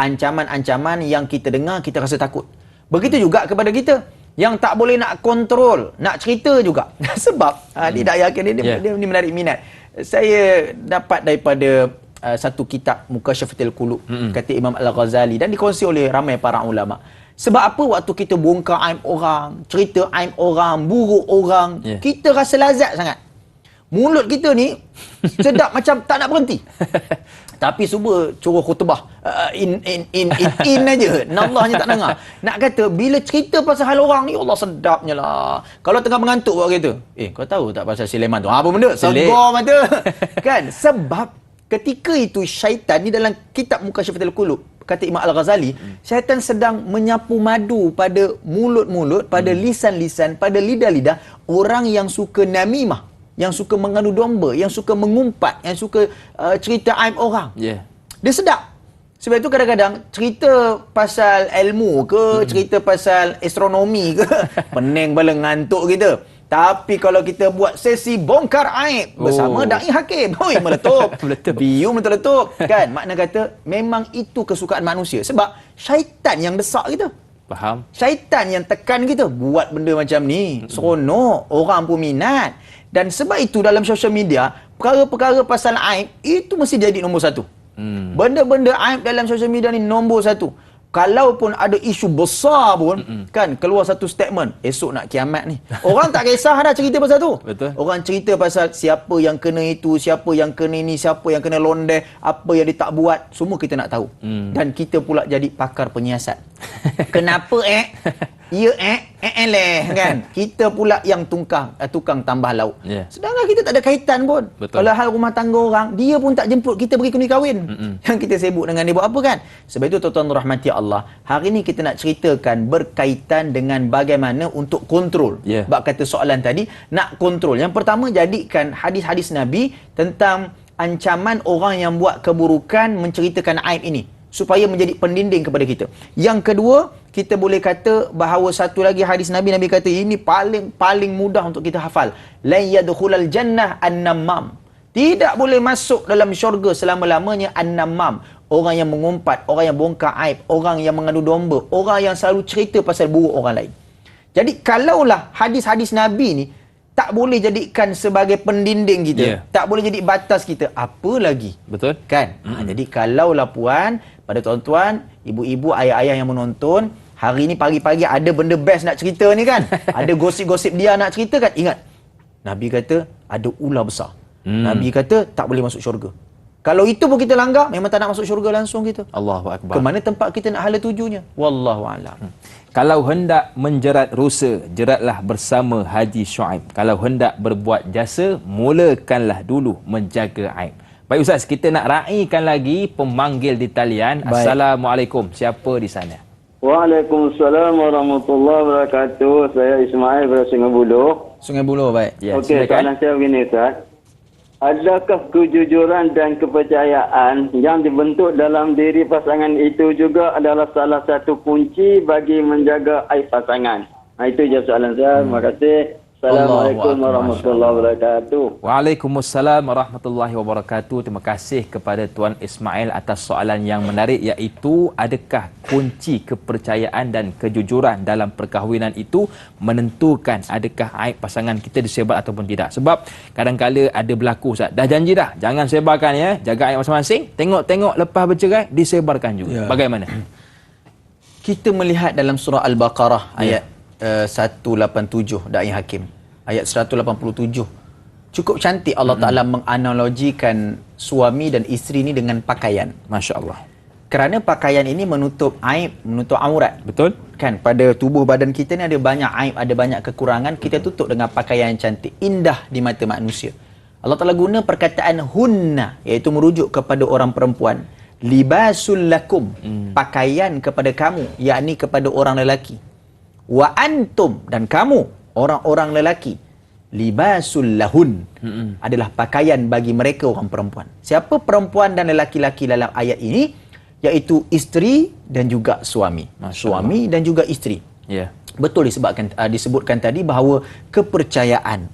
ancaman-ancaman yang kita dengar, kita rasa takut. Begitu juga kepada kita yang tak boleh nak kontrol, nak cerita juga. Sebab dia tak yakin, dia menarik minat. Saya dapat daripada satu kitab Mukasyafatul Qulub, kata Imam Al-Ghazali, dan dikongsi oleh ramai para ulama. Sebab apa waktu kita bongkar aib orang, cerita aib orang, buruk orang, kita rasa lazat sangat. Mulut kita ni sedap macam tak nak berhenti. Tapi cuba curah khutbah in aja, nallahnya tak dengar. Nak kata bila cerita pasal hal orang ni, Allah sedapnya lah. Kalau tengah mengantuk buat kereta, kau tahu tak pasal Sulaiman tu apa benda, segar mata. Kan? Sebab ketika itu syaitan ni, dalam kitab Mukasyafatul Qulub, kata Imam Al-Ghazali, syaitan sedang menyapu madu pada mulut-mulut, pada lisan-lisan, pada lidah-lidah orang yang suka namimah, yang suka mengadu domba, yang suka mengumpat, yang suka cerita aib orang. Dia sedap. Sebab itu kadang-kadang cerita pasal ilmu ke, cerita pasal astronomi ke, pening bala ngantuk kita. Tapi kalau kita buat sesi bongkar aib bersama Da'i Hakim, meletup. Biu meletup. Kan? Makna kata memang itu kesukaan manusia. Sebab syaitan yang desak kita. Faham? Syaitan yang tekan kita. Buat benda macam ni. Seronok. Orang pun minat. Dan sebab itu dalam sosial media, perkara-perkara pasal aib itu mesti jadi nombor 1. Benda-benda aib dalam sosial media ni nombor 1. Kalaupun ada isu besar pun, kan, keluar satu statement, esok nak kiamat ni. Orang tak kisah dah cerita pasal tu. Betul. Orang cerita pasal siapa yang kena itu, siapa yang kena ini, siapa yang kena londeh, apa yang dia tak buat, semua kita nak tahu. Dan kita pula jadi pakar penyiasat. Kenapa kan? Kita pula yang tukang tambah lauk. Sedangkan kita tak ada kaitan pun. Betul. Kalau hal rumah tangga orang, dia pun tak jemput kita pergi kundi kahwin. Yang kita sibuk dengan dia buat apa kan? Sebab itu tuan-tuan rahmati Allah, hari ni kita nak ceritakan berkaitan dengan bagaimana untuk kontrol. Bab kata soalan tadi, nak kontrol. Yang pertama, jadikan hadis-hadis Nabi tentang ancaman orang yang buat keburukan menceritakan aib ini, supaya menjadi pendinding kepada kita. Yang kedua, kita boleh kata bahawa satu lagi hadis Nabi kata ini paling mudah untuk kita hafal. La yadkhulul jannah an-namam. Tidak boleh masuk dalam syurga selama-lamanya an-namam. Orang yang mengumpat, orang yang bongkar aib, orang yang mengadu domba, orang yang selalu cerita pasal buruk orang lain. Jadi kalaulah hadis-hadis Nabi ni tak boleh jadikan sebagai pendinding kita, tak boleh jadi batas kita, apa lagi? Betul. Kan? Jadi kalaulah puan, pada tuan-tuan, ibu-ibu, ayah-ayah yang menonton, hari ni pagi-pagi ada benda best nak cerita ni kan, ada gosip-gosip dia nak cerita kan, ingat, Nabi kata ada ular besar. Nabi kata tak boleh masuk syurga. Kalau itu pun kita langgar, memang tak nak masuk syurga langsung kita. Allahu Akbar. Ke mana tempat kita nak hala tujunya? Wallahu a'lam. Kalau hendak menjerat rusa, jeratlah bersama Haji Shu'aib. Kalau hendak berbuat jasa, mulakanlah dulu menjaga aib. Baik Ustaz, kita nak raikan lagi pemanggil di talian. Baik. Assalamualaikum. Siapa di sana? Waalaikumsalam warahmatullahi wabarakatuh. Saya Ismail dari Sungai Buloh. Sungai Buloh, baik. Ya, Okey, soalan saya begini Ustaz. Adakah kejujuran dan kepercayaan yang dibentuk dalam diri pasangan itu juga adalah salah satu kunci bagi menjaga aib pasangan? Itu je soalan saya. Terima kasih. Assalamualaikum warahmatullahi wabarakatuh. Waalaikumsalam warahmatullahi wabarakatuh. Terima kasih kepada Tuan Ismail atas soalan yang menarik, iaitu adakah kunci kepercayaan dan kejujuran dalam perkahwinan itu menentukan adakah aib pasangan kita disebar ataupun tidak. Sebab kadang-kala ada berlaku, Ustaz, dah janji dah, jangan sebarkan ya, jaga aib masing-masing, tengok-tengok lepas bercerai disebarkan juga. Bagaimana? Kita melihat dalam surah Al-Baqarah ayat 187 Da'i Hakim, ayat 187. Cukup cantik Allah Ta'ala menganalogikan suami dan isteri ni dengan pakaian. Masya Allah. Kerana pakaian ini menutup aib, menutup aurat. Betul? Kan pada tubuh badan kita ni ada banyak aib, ada banyak kekurangan. Kita tutup dengan pakaian yang cantik, indah di mata manusia. Allah Ta'ala guna perkataan hunna, iaitu merujuk kepada orang perempuan. Libasul lakum, pakaian kepada kamu, yakni kepada orang lelaki. Wa antum, dan kamu orang-orang lelaki, libasul lahun, adalah pakaian bagi mereka orang perempuan. Siapa perempuan dan lelaki-lelaki dalam ayat ini? Iaitu isteri dan juga suami. Suami dan juga isteri. Ya. Betul disebutkan tadi bahawa kepercayaan,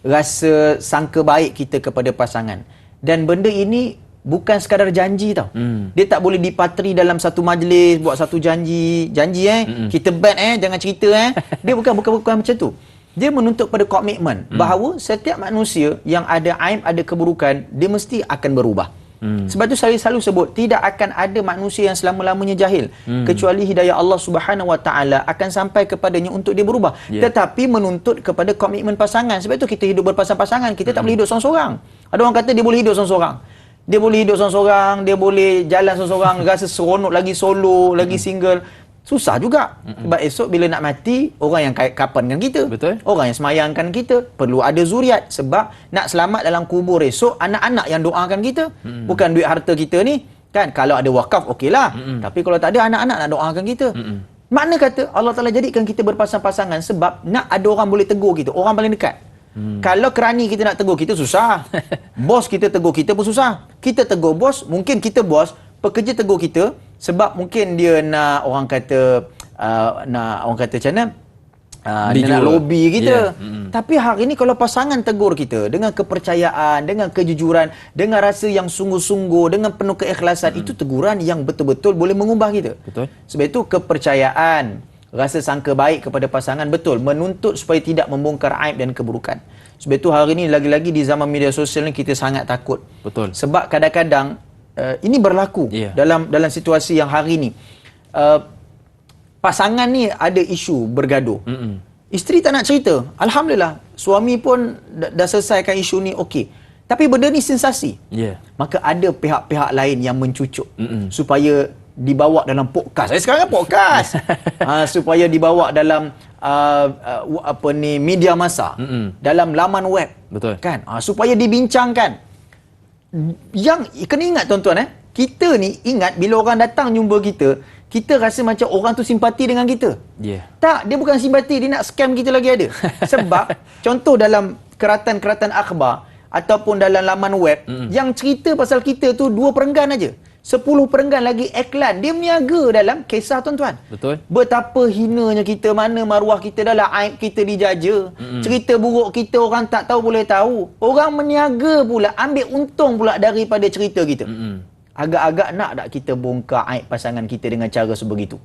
rasa sangka baik kita kepada pasangan, dan benda ini bukan sekadar janji tau. Dia tak boleh dipatri dalam satu majlis buat satu janji kita bet jangan cerita Dia bukan macam tu. Dia menuntut pada komitmen bahawa setiap manusia yang ada aib, ada keburukan, dia mesti akan berubah. Sebab tu saya selalu sebut, tidak akan ada manusia yang selama-lamanya jahil, kecuali hidayah Allah Subhanahu Wa Taala akan sampai kepadanya untuk dia berubah. Tetapi menuntut kepada komitmen pasangan. Sebab tu kita hidup berpasang-pasangan. Kita tak boleh hidup seorang-seorang. Ada orang kata dia boleh hidup seorang-seorang. Dia boleh hidup seorang-seorang, dia boleh jalan seorang-seorang, rasa seronok lagi solo, lagi single. Susah juga. Sebab esok bila nak mati, orang yang kapankan kita. Betul. Orang yang semayangkan kita. Perlu ada zuriat. Sebab nak selamat dalam kubur esok, anak-anak yang doakan kita. Bukan duit harta kita ni. Kan, kalau ada wakaf, okeylah. Tapi kalau tak ada, anak-anak nak doakan kita. Makna kata, Allah Ta'ala jadikan kita berpasang-pasangan sebab nak ada orang boleh tegur kita. Orang paling dekat. Kalau kerani kita nak tegur kita, susah. Bos kita tegur kita pun susah. Kita tegur bos, mungkin kita bos, pekerja tegur kita sebab mungkin dia nak orang kata macam mana, dia nak lobby kita. Tapi hari ni kalau pasangan tegur kita dengan kepercayaan, dengan kejujuran, dengan rasa yang sungguh-sungguh, dengan penuh keikhlasan, itu teguran yang betul-betul boleh mengubah kita. Betul. Sebab itu kepercayaan, rasa sangka baik kepada pasangan betul menuntut supaya tidak membongkar aib dan keburukan. Sebab itu hari ini lagi-lagi di zaman media sosial ni kita sangat takut. Betul. Sebab kadang-kadang ini berlaku dalam situasi yang hari ini. Pasangan ni ada isu bergaduh. Isteri tak nak cerita. Alhamdulillah, suami pun dah selesaikan isu ni, okey. Tapi benda ni sensasi. Maka ada pihak-pihak lain yang mencucuk supaya dibawa dalam podcast. Sekarang kan podcast. Supaya dibawa dalam media massa, dalam laman web. Betul. Kan? Supaya dibincangkan. Yang kena ingat tuan-tuan, kita ni ingat bila orang datang jumpa kita, kita rasa macam orang tu simpati dengan kita. Tak, dia bukan simpati, dia nak scam kita lagi ada. Sebab contoh dalam keratan-keratan akhbar ataupun dalam laman web, yang cerita pasal kita tu 2 perenggan aja. 10 perenggan lagi iklan. Dia meniaga dalam kisah tuan-tuan. Betul. Betapa hinanya kita, mana maruah kita dalam aib kita dijaja. Cerita buruk kita orang tak tahu boleh tahu. Orang meniaga pula, ambil untung pula daripada cerita kita. Agak-agak nak tak kita bongkar aib pasangan kita dengan cara sebegitu?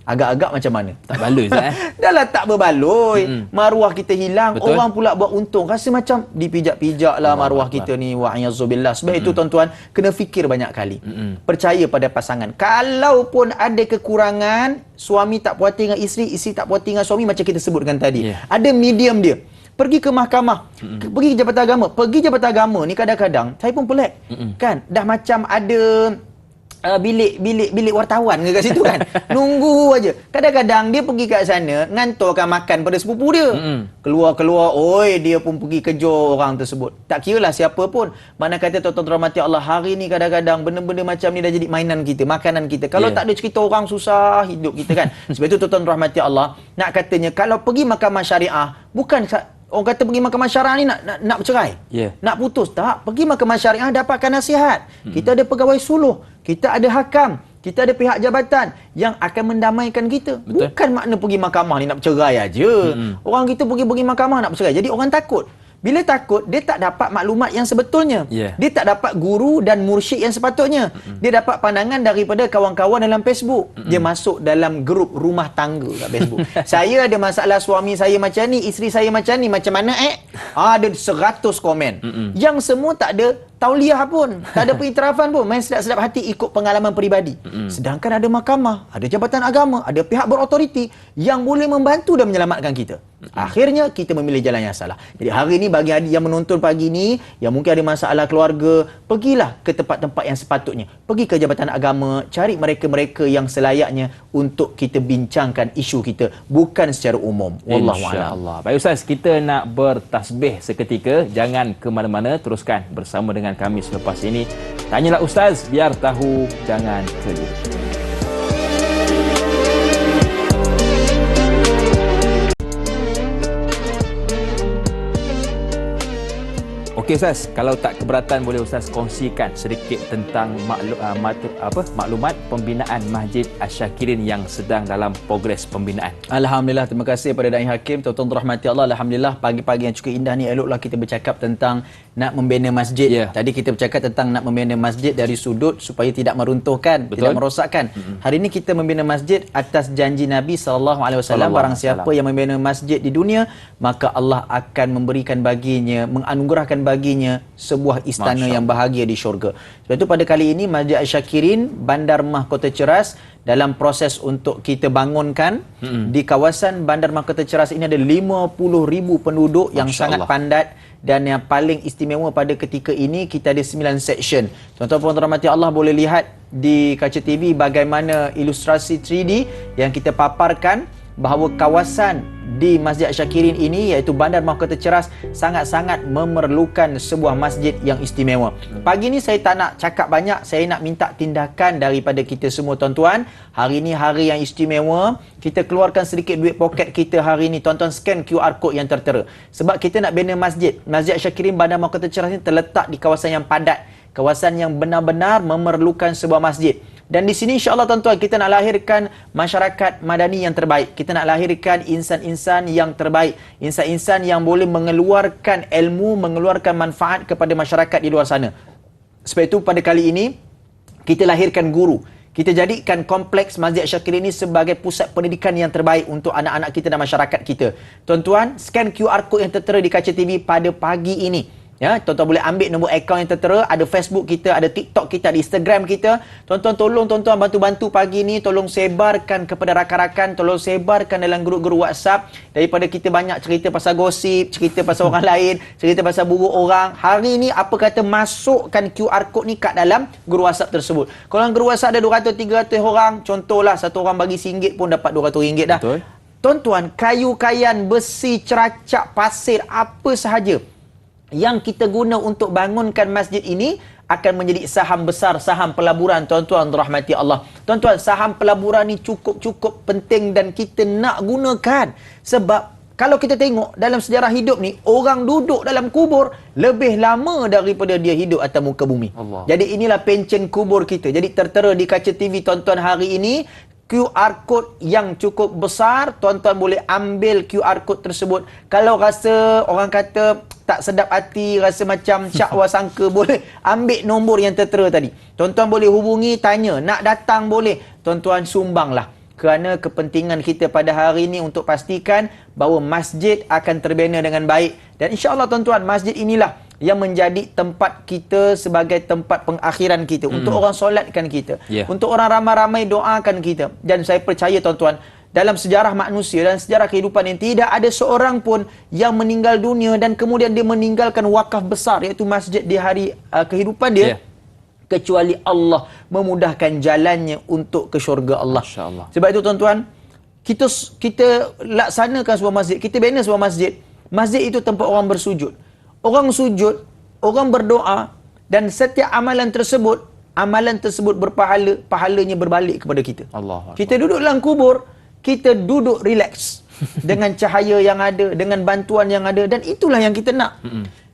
Agak-agak macam mana? Tak baloi Ustaz. Dah lah tak berbaloi. Maruah kita hilang. Betul. Orang pula buat untung. Rasa macam dipijak-pijak lah maruah kita ni. Wa'ayazubillah. Sebab itu tuan-tuan, kena fikir banyak kali. Percaya pada pasangan. Kalaupun ada kekurangan, suami tak puas hati dengan isteri, isteri tak puas hati dengan suami, macam kita sebutkan tadi. Ada medium dia. Pergi ke mahkamah, pergi ke jabatan agama. Pergi jabatan agama ni kadang-kadang saya pun pelik. Kan? Dah macam ada bilik wartawan ke kat situ kan. Nunggu aja. Kadang-kadang dia pergi kat sana ngantorkan makan pada sepupu dia. Keluar-keluar, oi dia pun pergi kejar orang tersebut. Tak kiralah siapa pun. Mana kata tuan-tuan rahmati Allah, hari ni kadang-kadang benda-benda macam ni dah jadi mainan kita, makanan kita. Kalau tak ada cerita orang susah hidup kita kan. Sebab itu tuan-tuan rahmati Allah, nak katanya kalau pergi mahkamah syariah, bukan orang kata pergi mahkamah syariah ni nak bercerai. Nak putus. Tak. Pergi mahkamah syariah dapatkan nasihat. Kita ada pegawai suluh. Kita ada hakam. Kita ada pihak jabatan yang akan mendamaikan kita. Betul. Bukan makna pergi mahkamah ni nak bercerai aja. Orang kita pergi mahkamah nak bercerai. Jadi orang takut. Bila takut, dia tak dapat maklumat yang sebetulnya. Dia tak dapat guru dan mursyid yang sepatutnya. Dia dapat pandangan daripada kawan-kawan dalam Facebook. Dia masuk dalam grup rumah tangga kat Facebook. Saya ada masalah suami saya macam ni, isteri saya macam ni, macam mana ada 100 komen. Yang semua tak ada tauliah pun, tak ada pengiktirafan pun, main sedap-sedap hati ikut pengalaman peribadi. Sedangkan ada mahkamah, ada jabatan agama, ada pihak berautoriti yang boleh membantu dan menyelamatkan kita. Akhirnya kita memilih jalan yang salah. Jadi hari ini bagi adik yang menonton pagi ni, yang mungkin ada masalah keluarga, pergilah ke tempat-tempat yang sepatutnya. Pergi ke jabatan agama, cari mereka-mereka yang selayaknya untuk kita bincangkan isu kita, bukan secara umum. Wallahu a'lam. InsyaAllah. Baik Ustaz, kita nak bertasbih seketika. Jangan ke mana-mana, teruskan bersama dengan kami selepas ini. Tanyalah Ustaz, biar tahu, jangan keliru. Okey Ustaz, kalau tak keberatan boleh Ustaz kongsikan sedikit tentang maklumat pembinaan Masjid Asy-Syakirin yang sedang dalam progres pembinaan. Alhamdulillah, terima kasih pada Da'i Hakim. Tuan-tuan rahmati Allah, alhamdulillah pagi-pagi yang cukup indah ni eloklah kita bercakap tentang nak membina masjid. Tadi kita bercakap tentang nak membina masjid dari sudut supaya tidak meruntuhkan, tidak merosakkan. Hari ini kita membina masjid atas janji Nabi SAW. Barang siapa yang membina masjid di dunia, maka Allah akan memberikan baginya, menganugerahkan baginya sebuah istana yang bahagia di syurga. Sebab itu pada kali ini Masjid Asy-Syakirin Bandar Mahkota Ceras dalam proses untuk kita bangunkan. Di kawasan Bandar Mahkota Ceras ini ada 50,000 penduduk yang sangat padat, dan yang paling istimewa pada ketika ini kita ada 9 section. Tuan-tuan dan rahmati Allah boleh lihat di kaca TV bagaimana ilustrasi 3D yang kita paparkan bahawa kawasan di Masjid Asy-Syakirin ini, iaitu Bandar Mahkota Ceras, sangat-sangat memerlukan sebuah masjid yang istimewa. Pagi ni saya tak nak cakap banyak, saya nak minta tindakan daripada kita semua tuan-tuan. Hari ini hari yang istimewa, kita keluarkan sedikit duit poket kita hari ini. Tuan-tuan scan QR code yang tertera. Sebab kita nak bina masjid. Masjid Asy-Syakirin Bandar Mahkota Ceras ini terletak di kawasan yang padat, kawasan yang benar-benar memerlukan sebuah masjid. Dan di sini insya-Allah tuan-tuan kita nak lahirkan masyarakat madani yang terbaik. Kita nak lahirkan insan-insan yang terbaik, insan-insan yang boleh mengeluarkan ilmu, mengeluarkan manfaat kepada masyarakat di luar sana. Sebab itu pada kali ini kita lahirkan guru. Kita jadikan kompleks Masjid Asy-Syakirin ini sebagai pusat pendidikan yang terbaik untuk anak-anak kita dan masyarakat kita. Tuan-tuan, scan QR code yang tertera di kaca TV pada pagi ini. Ya, tuan-tuan boleh ambil nombor akaun yang tertera, ada Facebook kita, ada TikTok kita, ada Instagram kita. Tuan-tuan tolong tuan-tuan bantu-bantu pagi ni, tolong sebarkan kepada rakan-rakan, tolong sebarkan dalam grup-grup WhatsApp. Daripada kita banyak cerita pasal gosip, cerita pasal orang lain, cerita pasal buruk orang. Hari ni apa kata masukkan QR code ni kat dalam grup WhatsApp tersebut. Kalau grup WhatsApp ada 200-300 orang, contohlah satu orang bagi RM1 pun dapat RM200 dah. Betul. Tuan-tuan, kayu-kayan, besi, ceracak, pasir, apa sahaja yang kita guna untuk bangunkan masjid ini akan menjadi saham besar, saham pelaburan tuan-tuan rahmati Allah. Tuan-tuan, saham pelaburan ni cukup-cukup penting dan kita nak gunakan. Sebab kalau kita tengok dalam sejarah hidup ni, orang duduk dalam kubur lebih lama daripada dia hidup atas muka bumi. Jadi inilah pencen kubur kita. Jadi tertera di kaca TV tuan-tuan hari ini QR code yang cukup besar. Tuan-tuan boleh ambil QR code tersebut. Kalau rasa orang kata tak sedap hati, rasa macam syakwa sangka, boleh ambil nombor yang tertera tadi. Tuan-tuan boleh hubungi, tanya, nak datang boleh. Tuan-tuan sumbanglah. Kerana kepentingan kita pada hari ini untuk pastikan bahawa masjid akan terbina dengan baik. Dan insya-Allah tuan-tuan, masjid inilah yang menjadi tempat kita sebagai tempat pengakhiran kita. Untuk orang solatkan kita. Untuk orang ramai-ramai doakan kita. Dan saya percaya tuan-tuan, dalam sejarah manusia dan sejarah kehidupan ini tidak ada seorang pun yang meninggal dunia dan kemudian dia meninggalkan wakaf besar, iaitu masjid di hari kehidupan dia. kecuali Allah memudahkan jalannya untuk ke syurga Allah. Masya-Allah. Sebab itu tuan-tuan, kita laksanakan sebuah masjid, kita bina sebuah masjid. Masjid itu tempat orang bersujud. Orang sujud, orang berdoa, dan setiap amalan tersebut berpahala, pahalanya berbalik kepada kita. Allah. Kita duduk dalam kubur, kita duduk relax dengan cahaya yang ada, dengan bantuan yang ada, dan itulah yang kita nak.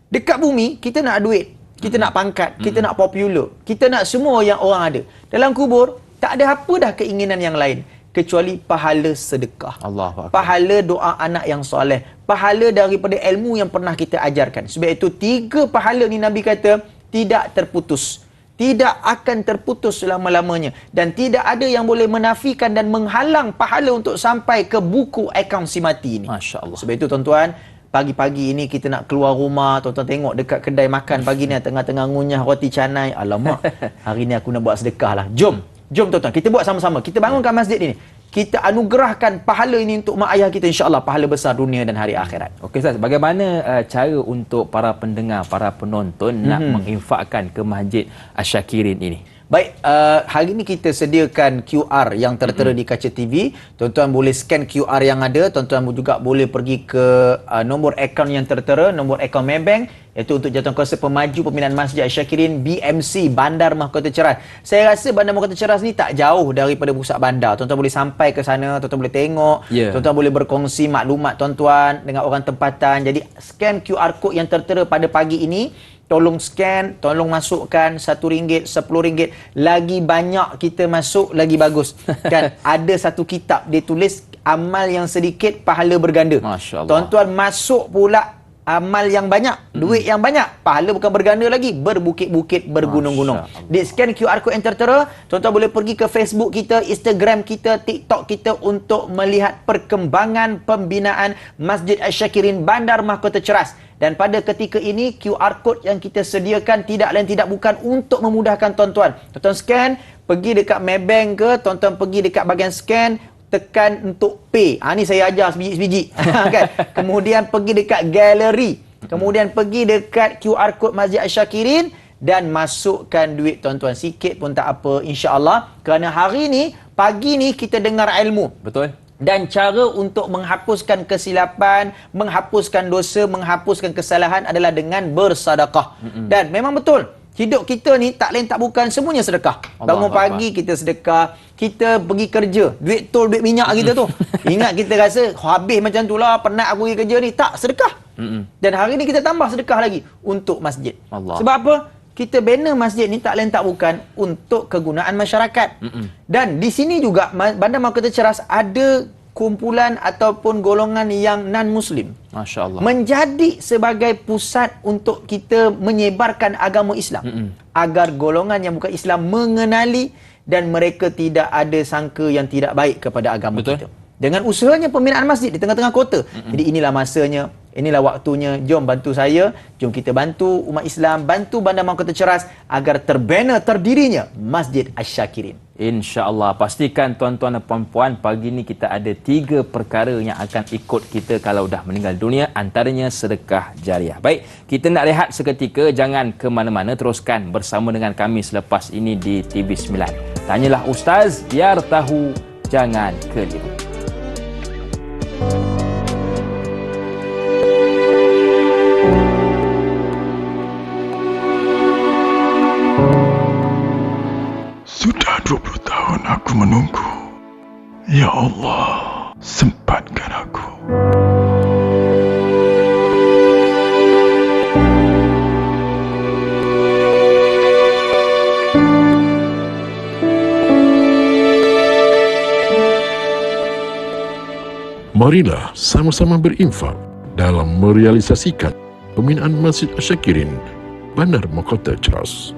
Dekat bumi, kita nak duit, kita nak pangkat, kita nak popular, kita nak semua yang orang ada. Dalam kubur, tak ada apa dah keinginan yang lain kecuali pahala sedekah, Allahu Akbar. pahala doa anak yang soleh, pahala daripada ilmu yang pernah kita ajarkan. Sebab itu 3 pahala ni Nabi kata tidak terputus, tidak akan terputus selama-lamanya, dan tidak ada yang boleh menafikan dan menghalang pahala untuk sampai ke buku akaun si mati ini. Masya-Allah. Sebab itu tuan-tuan, pagi-pagi ini kita nak keluar rumah, tuan-tuan tengok dekat kedai makan pagi ni tengah-tengah ngunyah roti canai. Alamak, hari ni aku nak buat sedekah lah. Jom tuan-tuan, kita buat sama-sama. Kita bangunkan masjid ini. Kita anugerahkan pahala ini untuk mak ayah kita, insya-Allah pahala besar dunia dan hari akhirat. Okey Ustaz, bagaimana cara untuk para pendengar, para penonton nak menginfakkan ke Masjid Asy-Syakirin ini? Baik, hari ini kita sediakan QR yang tertera di kaca TV. Tuan-tuan boleh scan QR yang ada. Tuan-tuan juga boleh pergi ke nombor akaun yang tertera, nombor akaun Maybank, iaitu untuk Jawatankuasa Pemaju Pembinaan Masjid Asy-Syakirin BMC, Bandar Mahkota Ceras. Saya rasa Bandar Mahkota Ceras ni tak jauh daripada pusat bandar. Tuan-tuan boleh sampai ke sana, tuan-tuan boleh tengok, tuan-tuan boleh berkongsi maklumat tuan-tuan dengan orang tempatan. Jadi scan QR code yang tertera pada pagi ini. Tolong scan, tolong masukkan RM1, RM10. Lagi banyak kita masuk, lagi bagus. Kan ada satu kitab dia tulis amal yang sedikit pahala berganda. Masya-Allah. Tuan-tuan masuk pula amal yang banyak, duit yang banyak, pahala bukan berganda lagi, berbukit-bukit, bergunung-gunung. Di scan QR code yang tertera, tuan-tuan boleh pergi ke Facebook kita, Instagram kita, TikTok kita untuk melihat perkembangan pembinaan Masjid Asy-Syakirin Bandar Mahkota Ceras. Dan pada ketika ini, QR code yang kita sediakan tidak lain tidak bukan untuk memudahkan tuan-tuan. Tuan-tuan scan, pergi dekat Maybank ke, tuan-tuan pergi dekat bahagian scan, tekan untuk pay. Ni saya ajar sebiji-sebiji. Kan? Kemudian pergi dekat gallery. Kemudian pergi dekat QR code Masjid Asy-Syakirin dan masukkan duit tuan-tuan. Sikit pun tak apa, insya-Allah. Kerana hari ni, pagi ni kita dengar ilmu. Betul. Dan cara untuk menghapuskan kesilapan, menghapuskan dosa, menghapuskan kesalahan adalah dengan bersedekah. Dan memang betul, hidup kita ni tak lain tak bukan semuanya sedekah. Bangun pagi kita sedekah, kita pergi kerja, duit tol, duit minyak kita tu. Ingat kita rasa habis macam tu lah, penat aku pergi kerja ni. Tak, sedekah. Dan hari ni kita tambah sedekah lagi untuk masjid. Sebab apa? Kita bina masjid ni tak lain tak bukan untuk kegunaan masyarakat. Dan di sini juga Bandar Mahkota Ceras ada kumpulan ataupun golongan yang non-Muslim. Masya-Allah. Menjadi sebagai pusat untuk kita menyebarkan agama Islam. Agar golongan yang bukan Islam mengenali dan mereka tidak ada sangka yang tidak baik kepada agama kita. Dengan usahanya pembinaan masjid di tengah-tengah kota. Jadi inilah masanya, inilah waktunya. Jom bantu saya, jom kita bantu umat Islam, bantu Bandar Mahkota Ceras agar terbina terdirinya Masjid Asy-Syakirin. InsyaAllah. Pastikan tuan-tuan dan puan-puan, pagi ni kita ada 3 perkara yang akan ikut kita kalau dah meninggal dunia. Antaranya sedekah jariah. Baik, kita nak rehat seketika. Jangan ke mana-mana. Teruskan bersama dengan kami selepas ini di TV9. Tanyalah Ustaz, biar tahu, jangan keliru. Sudah 20 tahun aku menunggu. Ya Allah, sempatkan aku. Marilah sama-sama berinfak dalam merealisasikan pembinaan Masjid Asy-Syakirin Bandar Mahkota Ceras.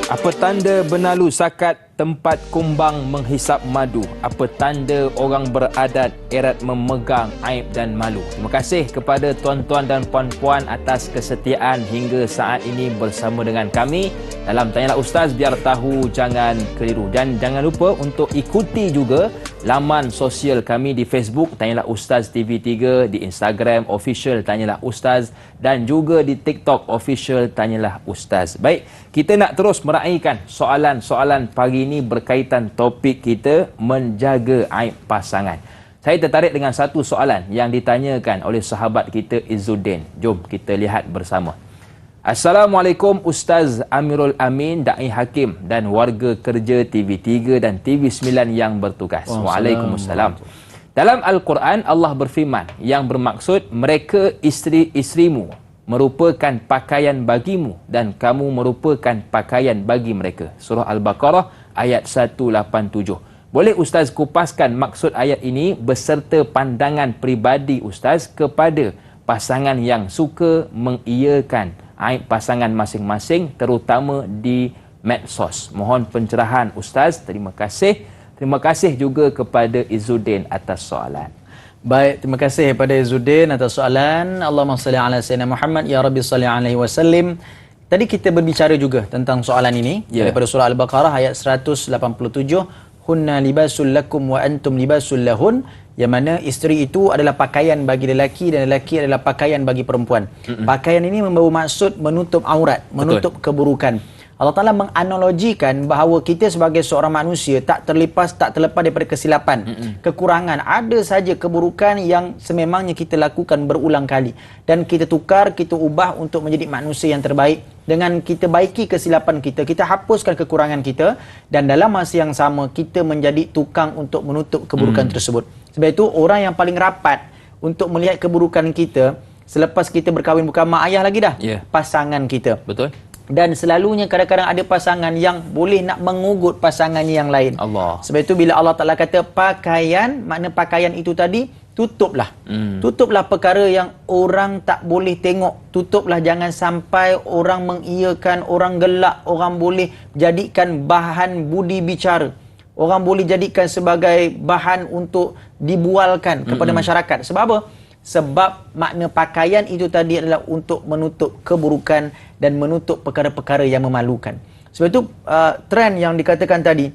Apa tanda benalu sakat tempat kumbang menghisap madu? Apa tanda orang beradat erat memegang aib dan malu? Terima kasih kepada tuan-tuan dan puan-puan atas kesetiaan hingga saat ini bersama dengan kami dalam Tanyalah Ustaz, biar tahu, jangan keliru. Dan jangan lupa untuk ikuti juga laman sosial kami di Facebook Tanyalah Ustaz TV3, di Instagram official Tanyalah Ustaz, dan juga di TikTok official Tanyalah Ustaz. Baik, kita nak terus meraihkan soalan-soalan pagi ini berkaitan topik kita menjaga aib pasangan. Saya tertarik dengan satu soalan yang ditanyakan oleh sahabat kita Izzuddin. Jom kita lihat bersama. Assalamualaikum Ustaz Amirul Amin, Da'i Hakim dan warga kerja TV3 dan TV9 yang bertugas. Waalaikumsalam. Dalam Al-Quran Allah berfirman yang bermaksud mereka isteri-isterimu merupakan pakaian bagimu dan kamu merupakan pakaian bagi mereka. Surah Al-Baqarah ayat 187. Boleh Ustaz kupaskan maksud ayat ini beserta pandangan peribadi Ustaz kepada pasangan yang suka mengiyakan aib pasangan masing-masing terutama di medsos. Mohon pencerahan Ustaz. Terima kasih. Terima kasih juga kepada Izzuddin atas soalan. Baik, terima kasih kepada Izzuddin atas soalan. Allahumma salli ala sayyidina Muhammad ya Rabbi salli alaihi wasallim. Tadi kita berbicara juga tentang soalan ini daripada surah Al-Baqarah ayat 187. Hunna libasul lakum wa antum libasul lahun, yang mana isteri itu adalah pakaian bagi lelaki dan lelaki adalah pakaian bagi perempuan. Pakaian ini membawa maksud menutup aurat, menutup keburukan. Allah Ta'ala menganalogikan bahawa kita sebagai seorang manusia tak terlepas daripada kesilapan, kekurangan. Ada saja keburukan yang sememangnya kita lakukan berulang kali. Dan kita tukar, kita ubah untuk menjadi manusia yang terbaik. Dengan kita baiki kesilapan kita, kita hapuskan kekurangan kita. Dan dalam masa yang sama, kita menjadi tukang untuk menutup keburukan tersebut. Sebab itu, orang yang paling rapat untuk melihat keburukan kita, selepas kita berkahwin bukan mak ayah lagi dah, pasangan kita. Betul. Dan selalunya kadang-kadang ada pasangan yang boleh nak mengugut pasangannya yang lain. Allah. Sebab itu bila Allah Ta'ala kata pakaian, makna pakaian itu tadi, tutuplah. Tutuplah perkara yang orang tak boleh tengok. Tutuplah, jangan sampai orang mengiyakan, orang gelak, orang boleh jadikan bahan budi bicara. Orang boleh jadikan sebagai bahan untuk dibualkan kepada masyarakat. Sebab apa? Sebab makna pakaian itu tadi adalah untuk menutup keburukan dan menutup perkara-perkara yang memalukan. Sebab itu trend yang dikatakan tadi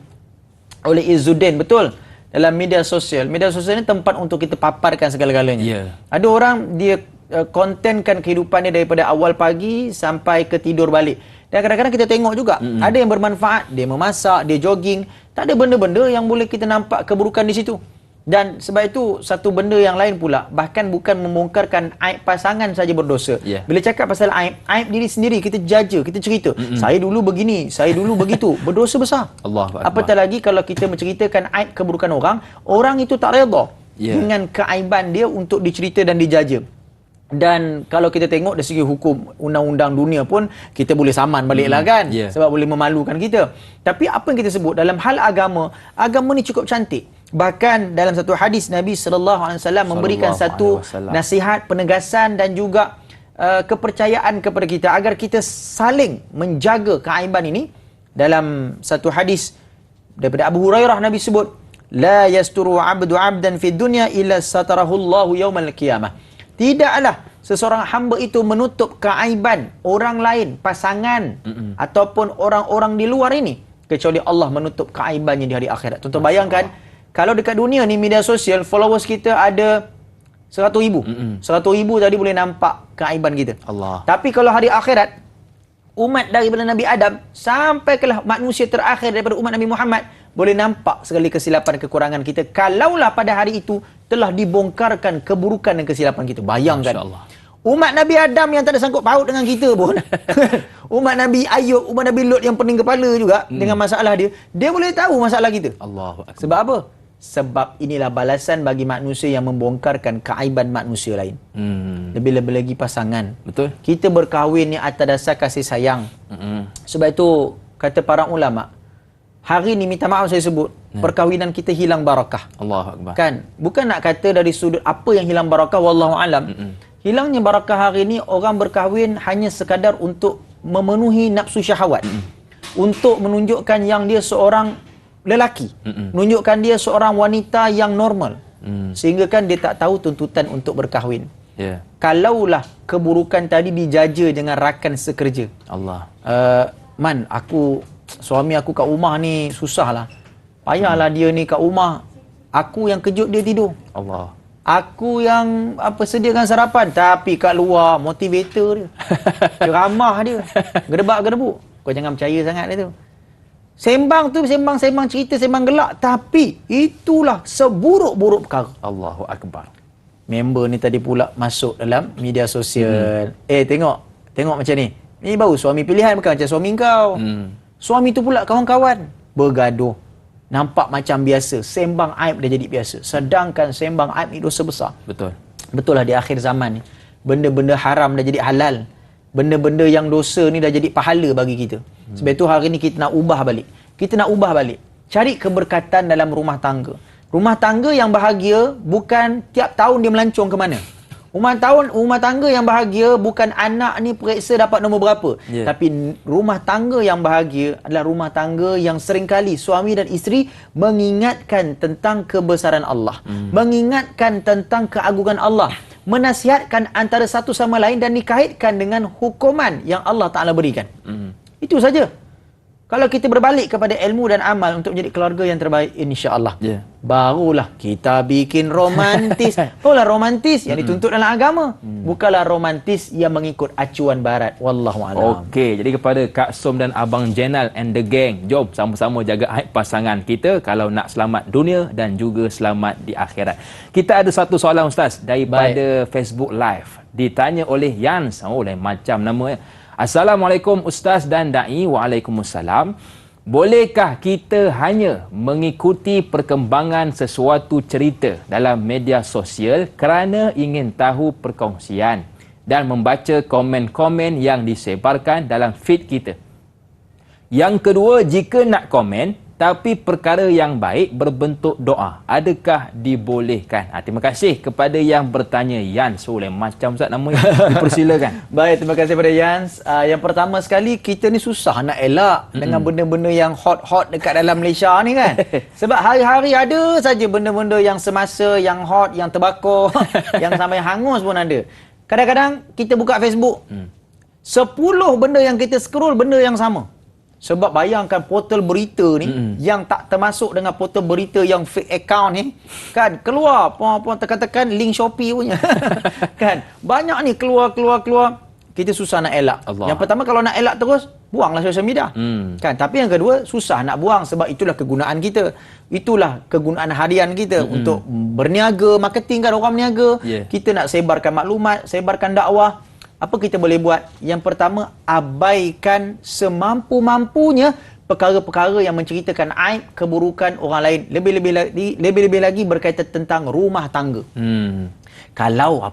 oleh Izzuddin, betul, dalam media sosial. Media sosial ini tempat untuk kita paparkan segala-galanya. Ada orang dia kontenkan kehidupannya daripada awal pagi sampai ke tidur balik. Dan kadang-kadang kita tengok juga ada yang bermanfaat, dia memasak, dia jogging, tak ada benda-benda yang boleh kita nampak keburukan di situ. Dan sebab itu satu benda yang lain pula, bahkan bukan membongkarkan aib pasangan saja berdosa. Bila cakap pasal aib diri sendiri, kita jaja, kita cerita, saya dulu begini, saya dulu begitu, berdosa besar. Apatah lagi kalau kita menceritakan aib keburukan orang itu tak redha dengan keaiban dia untuk dicerita dan dijaja. Dan kalau kita tengok dari segi hukum undang-undang dunia pun, kita boleh saman baliklah kan, sebab boleh memalukan kita. Tapi apa yang kita sebut dalam hal agama, agama ni cukup cantik. Bahkan dalam satu hadis Nabi SAW memberikan satu nasihat, penegasan dan juga kepercayaan kepada kita agar kita saling menjaga keaiban ini. Dalam satu hadis daripada Abu Hurairah, Nabi sebut, la yasturu abdu abdan fid dunya illa satarahu Allahu yaumal qiyamah. Tidaklah seseorang hamba itu menutup keaiban orang lain, pasangan ataupun orang-orang di luar ini, kecuali Allah menutup keaibannya di hari akhirat. Contoh, bayangkan kalau dekat dunia ni media sosial, followers kita ada 100,000. 100,000 tadi boleh nampak keaiban kita. Tapi kalau hari akhirat, umat daripada Nabi Adam sampai ke manusia terakhir daripada umat Nabi Muhammad boleh nampak segala kesilapan, kekurangan kita, kalaulah pada hari itu telah dibongkarkan keburukan dan kesilapan kita. Bayangkan, umat Nabi Adam yang tak ada sangkut paut dengan kita pun umat Nabi Ayub, umat Nabi Lut yang pening kepala juga dengan masalah dia boleh tahu masalah kita. Sebab apa? Sebab inilah balasan bagi manusia yang membongkarkan keaiban manusia lain. Lebih-lebih lagi pasangan. Betul. Kita berkahwin ni atas dasar kasih sayang. Sebab itu kata para ulama, hari ni minta maaf saya sebut, perkahwinan kita hilang barakah. Allahuakbar. Kan? Bukan nak kata dari sudut apa yang hilang barakah, wallahu alam. Hilangnya barakah hari ni, orang berkahwin hanya sekadar untuk memenuhi nafsu syahwat. Untuk menunjukkan yang dia seorang lelaki, menunjukkan dia seorang wanita yang normal, sehingga kan dia tak tahu tuntutan untuk berkahwin. Kalaulah keburukan tadi dijaja dengan rakan sekerja, Man, suami aku kat rumah ni susah lah, payahlah dia ni kat rumah Aku yang kejut dia tidur. Allah. Aku yang sediakan sarapan, tapi kat luar motivator dia. Ceramah dia. Gedebak-gedebuk. Kau jangan percaya sangat dia tu. Sembang tu sembang cerita, sembang gelak, tapi itulah seburuk-buruk perkara. Allahu akbar. Member ni tadi pula masuk dalam media sosial. Tengok macam ni. Ni baru suami pilihan, bukan macam suami kau. Suami tu pula kawan-kawan bergaduh. Nampak macam biasa, sembang aib dah jadi biasa. Sedangkan sembang aib ni dosa besar. Betul. Betul lah di akhir zaman ni. Benda-benda haram dah jadi halal. Benda-benda yang dosa ni dah jadi pahala bagi kita. Sebab itu hari ni kita nak ubah balik. Cari keberkatan dalam rumah tangga. Rumah tangga yang bahagia bukan tiap tahun dia melancong ke mana. Rumah tangga yang bahagia bukan anak ni periksa dapat nombor berapa. Tapi rumah tangga yang bahagia adalah rumah tangga yang seringkali suami dan isteri mengingatkan tentang kebesaran Allah. Mengingatkan tentang keagungan Allah. Menasihatkan antara satu sama lain dan dikaitkan dengan hukuman yang Allah Ta'ala berikan. Itu saja. Kalau kita berbalik kepada ilmu dan amal untuk menjadi keluarga yang terbaik, insya-Allah. Barulah kita bikin romantis. Kaulah romantis yang dituntut dalam agama. Bukanlah romantis yang mengikut acuan barat. Wallahu a'lam. Okey, jadi kepada Kak Som dan Abang Jenal and the gang, jom sama-sama jaga aib pasangan kita kalau nak selamat dunia dan juga selamat di akhirat. Kita ada satu soalan Ustaz daripada Facebook Live. Ditanya oleh Yans. Lain macam namanya. Assalamualaikum Ustaz dan Da'i. Waalaikumsalam. Bolehkah kita hanya mengikuti perkembangan sesuatu cerita dalam media sosial kerana ingin tahu perkongsian dan membaca komen-komen yang disebarkan dalam feed kita? Yang kedua, jika nak komen tapi perkara yang baik berbentuk doa, adakah dibolehkan? Terima kasih kepada yang bertanya, Yans. Macam Ustaz namanya. Dipersilakan. Baik, terima kasih kepada Yans. Yang pertama sekali, kita ni susah nak elak dengan benda-benda yang hot-hot dekat dalam Malaysia ni kan. Sebab hari-hari ada saja benda-benda yang semasa, yang hot, yang terbakar, yang sampai hangus pun ada. Kadang-kadang kita buka Facebook, 10 benda yang kita scroll, benda yang sama. Sebab bayangkan portal berita ni yang tak termasuk dengan portal berita yang fake account ni kan, keluar puan-puan tekan-tekan link Shopee punya. Kan banyak ni keluar. Kita susah nak elak. Yang pertama, kalau nak elak terus, buanglah sosial media. Kan, tapi yang kedua, susah nak buang sebab itulah kegunaan kita. Itulah kegunaan harian kita untuk berniaga, marketing kan, orang berniaga. Kita nak sebarkan maklumat, sebarkan dakwah. Apa kita boleh buat? Yang pertama, abaikan semampu-mampunya perkara-perkara yang menceritakan aib, keburukan orang lain. Lebih-lebih lagi berkaitan tentang rumah tangga. Kalau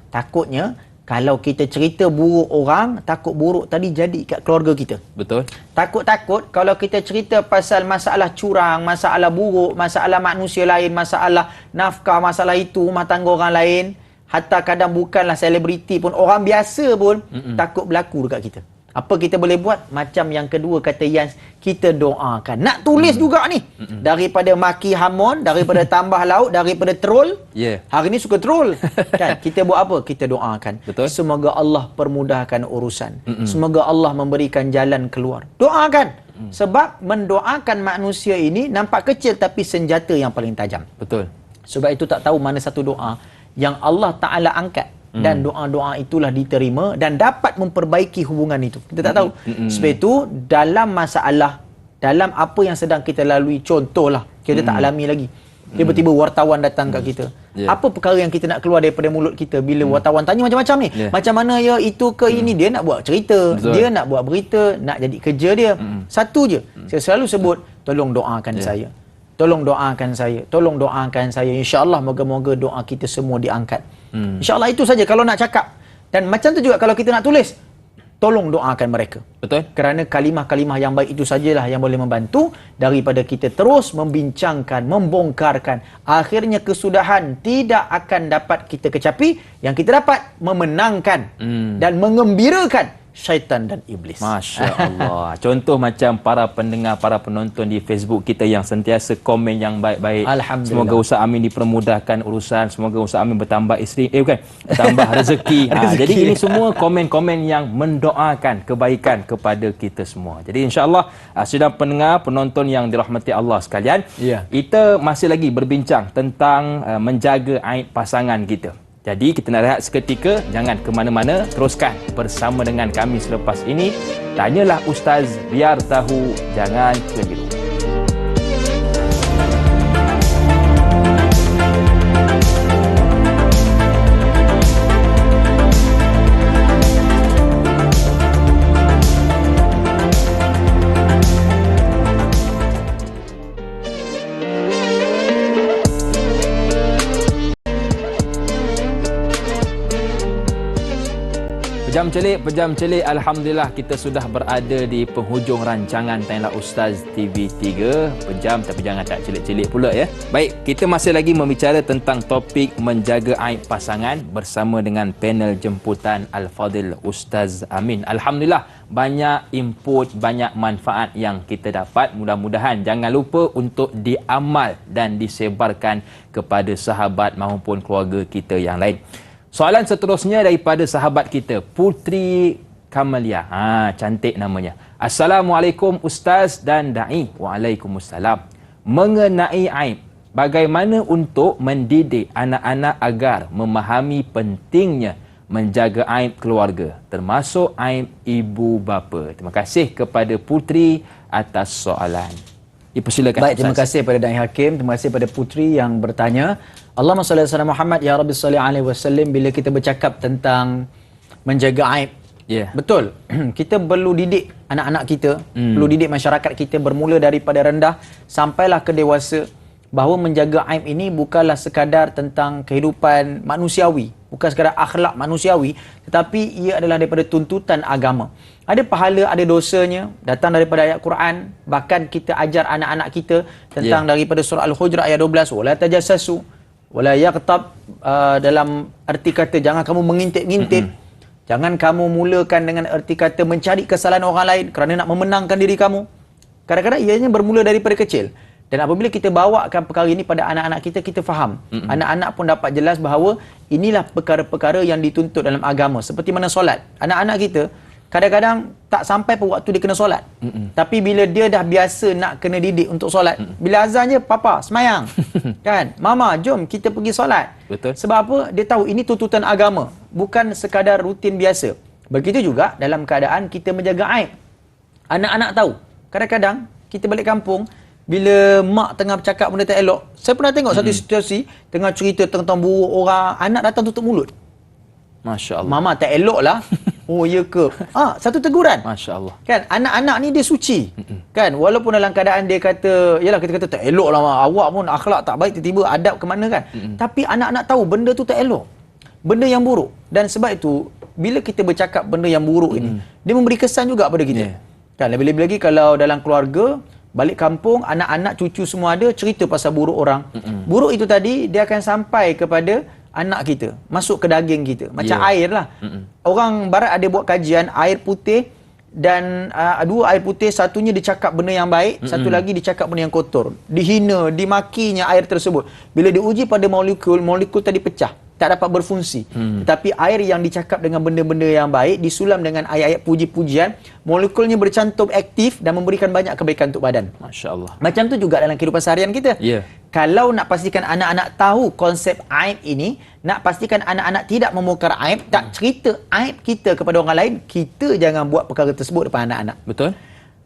takutnya kalau kita cerita buruk orang, takut buruk tadi jadi kat keluarga kita. Betul. Takut kalau kita cerita pasal masalah curang, masalah buruk, masalah manusia lain, masalah nafkah, masalah itu, rumah tangga orang lain, hatta kadang bukanlah selebriti pun, orang biasa pun takut berlaku dekat kita. Apa kita boleh buat? Macam yang kedua kata Yans, kita doakan. Nak tulis juga ni. Daripada maki hamun, daripada tambah laut, daripada troll. Hari ni suka troll. Kan? Kita buat apa? Kita doakan. Betul. Semoga Allah permudahkan urusan. Semoga Allah memberikan jalan keluar. Doakan. Sebab mendoakan manusia ini nampak kecil tapi senjata yang paling tajam. Betul. Sebab itu tak tahu mana satu doa yang Allah Ta'ala angkat dan doa-doa itulah diterima dan dapat memperbaiki hubungan itu. Kita tak tahu. Sebab itu dalam masalah, dalam apa yang sedang kita lalui, contohlah kita tak alami lagi, tiba-tiba wartawan datang kat kita. Apa perkara yang kita nak keluar daripada mulut kita bila wartawan tanya macam-macam ni? Macam mana ya itu ke ini? Dia nak buat cerita. Betul. Dia nak buat berita, nak jadi kerja dia. Satu je. Saya selalu sebut, tolong doakan saya. Tolong doakan saya. Tolong doakan saya. InsyaAllah moga-moga doa kita semua diangkat. InsyaAllah itu saja kalau nak cakap. Dan macam tu juga kalau kita nak tulis, tolong doakan mereka. Betul. Kerana kalimah-kalimah yang baik itu sajalah yang boleh membantu daripada kita terus membincangkan, membongkarkan. Akhirnya kesudahan tidak akan dapat kita kecapi. Yang kita dapat memenangkan dan mengembirakan syaitan dan iblis. Masya Allah. Contoh macam para pendengar, para penonton di Facebook kita yang sentiasa komen yang baik-baik. Alhamdulillah. Semoga Ustaz Amin dipermudahkan urusan. Semoga Ustaz Amin bertambah isteri. Bukan. Bertambah rezeki. Jadi ini semua komen-komen yang mendoakan kebaikan kepada kita semua. Jadi insya-Allah sidang pendengar, penonton yang dirahmati Allah sekalian, kita masih lagi berbincang tentang menjaga aib pasangan kita. Jadi kita nak rehat seketika, jangan ke mana-mana, teruskan bersama dengan kami selepas ini. Tanyalah Ustaz, biar tahu, jangan keliru. Pejam celik, Alhamdulillah kita sudah berada di penghujung rancangan Tanyalah Ustaz TV3. Pejam tapi jangan tak celik-celik pula ya. Baik, kita masih lagi membicara tentang topik menjaga aib pasangan bersama dengan panel jemputan Al-Fadil Ustaz Amin. Alhamdulillah banyak input, banyak manfaat yang kita dapat. Mudah-mudahan jangan lupa untuk diamal dan disebarkan kepada sahabat maupun keluarga kita yang lain. Soalan seterusnya daripada sahabat kita, Putri Kamalia. Cantik namanya. Assalamualaikum Ustaz dan Da'i. Waalaikumsalam. Mengenai aib, bagaimana untuk mendidik anak-anak agar memahami pentingnya menjaga aib keluarga, termasuk aib ibu bapa? Terima kasih kepada Putri atas soalan. Dipersilakan. Baik, terima kasih kepada Da'i Hakim, terima kasih kepada Putri yang bertanya. Allahumma salli ala Muhammad, ya Rabbi salli alaihi wasallam. Bila kita bercakap tentang menjaga aib, betul, kita perlu didik anak-anak kita, perlu didik masyarakat kita bermula daripada rendah sampailah ke dewasa, bahawa menjaga aib ini bukanlah sekadar tentang kehidupan manusiawi, bukan sekadar akhlak manusiawi, tetapi ia adalah daripada tuntutan agama. Ada pahala, ada dosanya, datang daripada ayat Quran. Bahkan kita ajar anak-anak kita tentang daripada surah Al-Hujurat ayat 12, wala tajassasu wala yaghtab, dalam arti kata jangan kamu mengintip-ngintip. Jangan kamu mulakan dengan arti kata mencari kesalahan orang lain kerana nak memenangkan diri kamu. Kadang-kadang ianya bermula daripada kecil. Dan apabila kita bawakan perkara ini pada anak-anak kita, kita faham. Anak-anak pun dapat jelas bahawa inilah perkara-perkara yang dituntut dalam agama. Seperti mana solat. Anak-anak kita kadang-kadang tak sampai pun waktu dia kena solat. Tapi bila dia dah biasa nak kena didik untuk solat, bila azan je, papa semayang. Kan? Mama, jom kita pergi solat. Betul. Sebab apa? Dia tahu ini tuntutan agama, bukan sekadar rutin biasa. Begitu juga dalam keadaan kita menjaga aib. Anak-anak tahu. Kadang-kadang kita balik kampung, bila mak tengah bercakap benda tak elok, saya pernah tengok satu situasi tengah cerita tentang buruk orang, anak datang tutup mulut. Masya Allah. Mama tak elok lah. Oh ya ke? Satu teguran. Masya Allah. Kan anak-anak ni dia suci. Kan walaupun dalam keadaan dia kata, yalah kita kata tak elok lah mak, awak pun akhlak tak baik, tiba-tiba adab ke mana kan. Tapi anak-anak tahu benda tu tak elok. Benda yang buruk. Dan sebab itu bila kita bercakap benda yang buruk ini, dia memberi kesan juga pada kita. Kan lebih-lebih lagi kalau dalam keluarga, balik kampung, anak-anak cucu semua ada cerita pasal buruk orang. Buruk itu tadi dia akan sampai kepada anak kita, masuk ke daging kita. Macam air lah. Orang barat ada buat kajian, air putih dan dua air putih, satunya dicakap benda yang baik, satu lagi dicakap benda yang kotor. Dihina, dimakinya air tersebut. Bila diuji pada molekul, molekul tadi pecah, tak dapat berfungsi. Tetapi air yang dicakap dengan benda-benda yang baik, disulam dengan ayat-ayat puji-pujian, molekulnya bercantum aktif dan memberikan banyak kebaikan untuk badan. Masya Allah. Macam tu juga dalam kehidupan seharian kita. Kalau nak pastikan anak-anak tahu konsep aib ini, nak pastikan anak-anak tidak memukar aib, tak cerita aib kita kepada orang lain, kita jangan buat perkara tersebut depan anak-anak. Betul.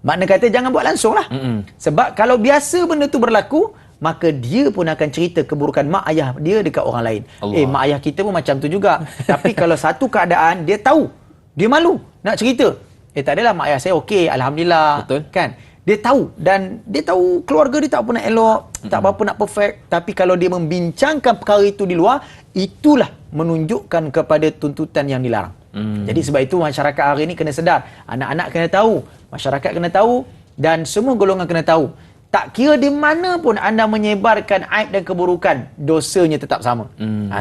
Makna kata jangan buat langsung lah. Sebab kalau biasa benda tu berlaku, maka dia pun akan cerita keburukan mak ayah dia dekat orang lain. Allah. Mak ayah kita pun macam tu juga. Tapi kalau satu keadaan dia tahu, dia malu nak cerita. Tak adalah, mak ayah saya okey, alhamdulillah. Betul. Kan? Dia tahu, dan dia tahu keluarga dia tak apa nak elok, tak apa nak perfect. Tapi kalau dia membincangkan perkara itu di luar, itulah menunjukkan kepada tuntutan yang dilarang. Jadi sebab itu masyarakat hari ini kena sedar. Anak-anak kena tahu, masyarakat kena tahu, dan semua golongan kena tahu. Tak kira di mana pun anda menyebarkan aib dan keburukan, dosanya tetap sama.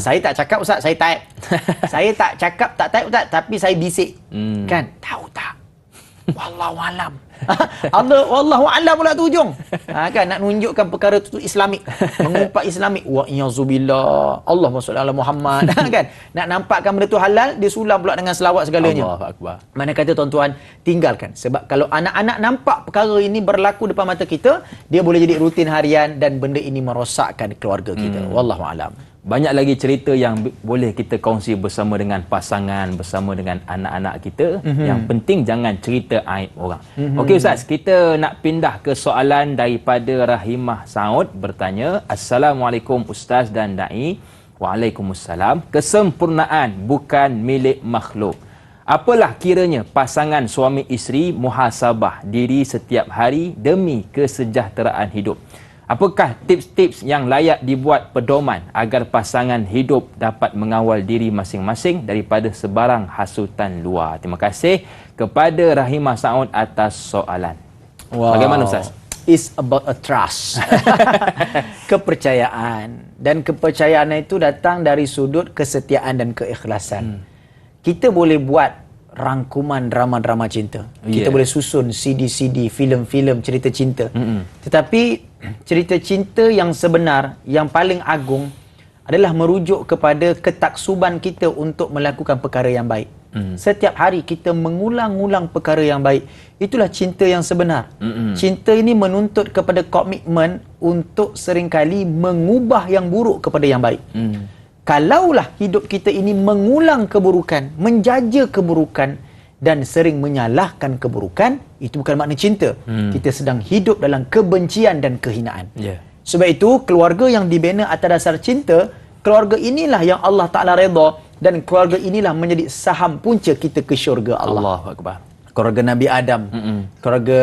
Saya tak cakap Ustaz, saya type. Saya tak cakap tak type Ustaz, tapi saya bisik. Kan? Tahu tak? Wallahualam. Allah wallahualam pula tu hujung. Kan nak nunjukkan perkara tu Islamik, mengumpat Islamik. Wa iyazubillah. Allahumma salli ala Muhammad. Kan? Nak nampakkan benda tu halal, dia sulam pula dengan selawat segalanya. Allahu akbar. Mana kata tuan-tuan, tinggalkan. Sebab kalau anak-anak nampak perkara ini berlaku depan mata kita, dia boleh jadi rutin harian dan benda ini merosakkan keluarga kita. Wallahualam. Banyak lagi cerita yang boleh kita kongsi bersama dengan pasangan, bersama dengan anak-anak kita. Yang penting jangan cerita aib orang. Okey Ustaz, kita nak pindah ke soalan daripada Rahimah Saud bertanya, Assalamualaikum Ustaz dan Da'i. Waalaikumsalam. Kesempurnaan bukan milik makhluk. Apalah kiranya pasangan suami isteri muhasabah diri setiap hari demi kesejahteraan hidup? Apakah tips-tips yang layak dibuat pedoman agar pasangan hidup dapat mengawal diri masing-masing daripada sebarang hasutan luar? Terima kasih kepada Rahimah Saud atas soalan. Wow. Bagaimana Ustaz? It's about a trust. Kepercayaan. Dan kepercayaan itu datang dari sudut kesetiaan dan keikhlasan. Kita boleh buat rangkuman drama-drama cinta. Kita boleh susun CD-CD, filem-filem cerita cinta. Tetapi cerita cinta yang sebenar, yang paling agung adalah merujuk kepada ketaksuban kita untuk melakukan perkara yang baik. Setiap hari kita mengulang-ulang perkara yang baik. Itulah cinta yang sebenar. Cinta ini menuntut kepada komitmen untuk seringkali mengubah yang buruk kepada yang baik. Kalaulah hidup kita ini mengulang keburukan, menjaja keburukan dan sering menyalahkan keburukan, itu bukan makna cinta. Kita sedang hidup dalam kebencian dan kehinaan. Sebab itu, keluarga yang dibina atas dasar cinta, keluarga inilah yang Allah Ta'ala redha, dan keluarga inilah menjadi saham punca kita ke syurga Allah. Allahu akbar. Keluarga Nabi Adam, keluarga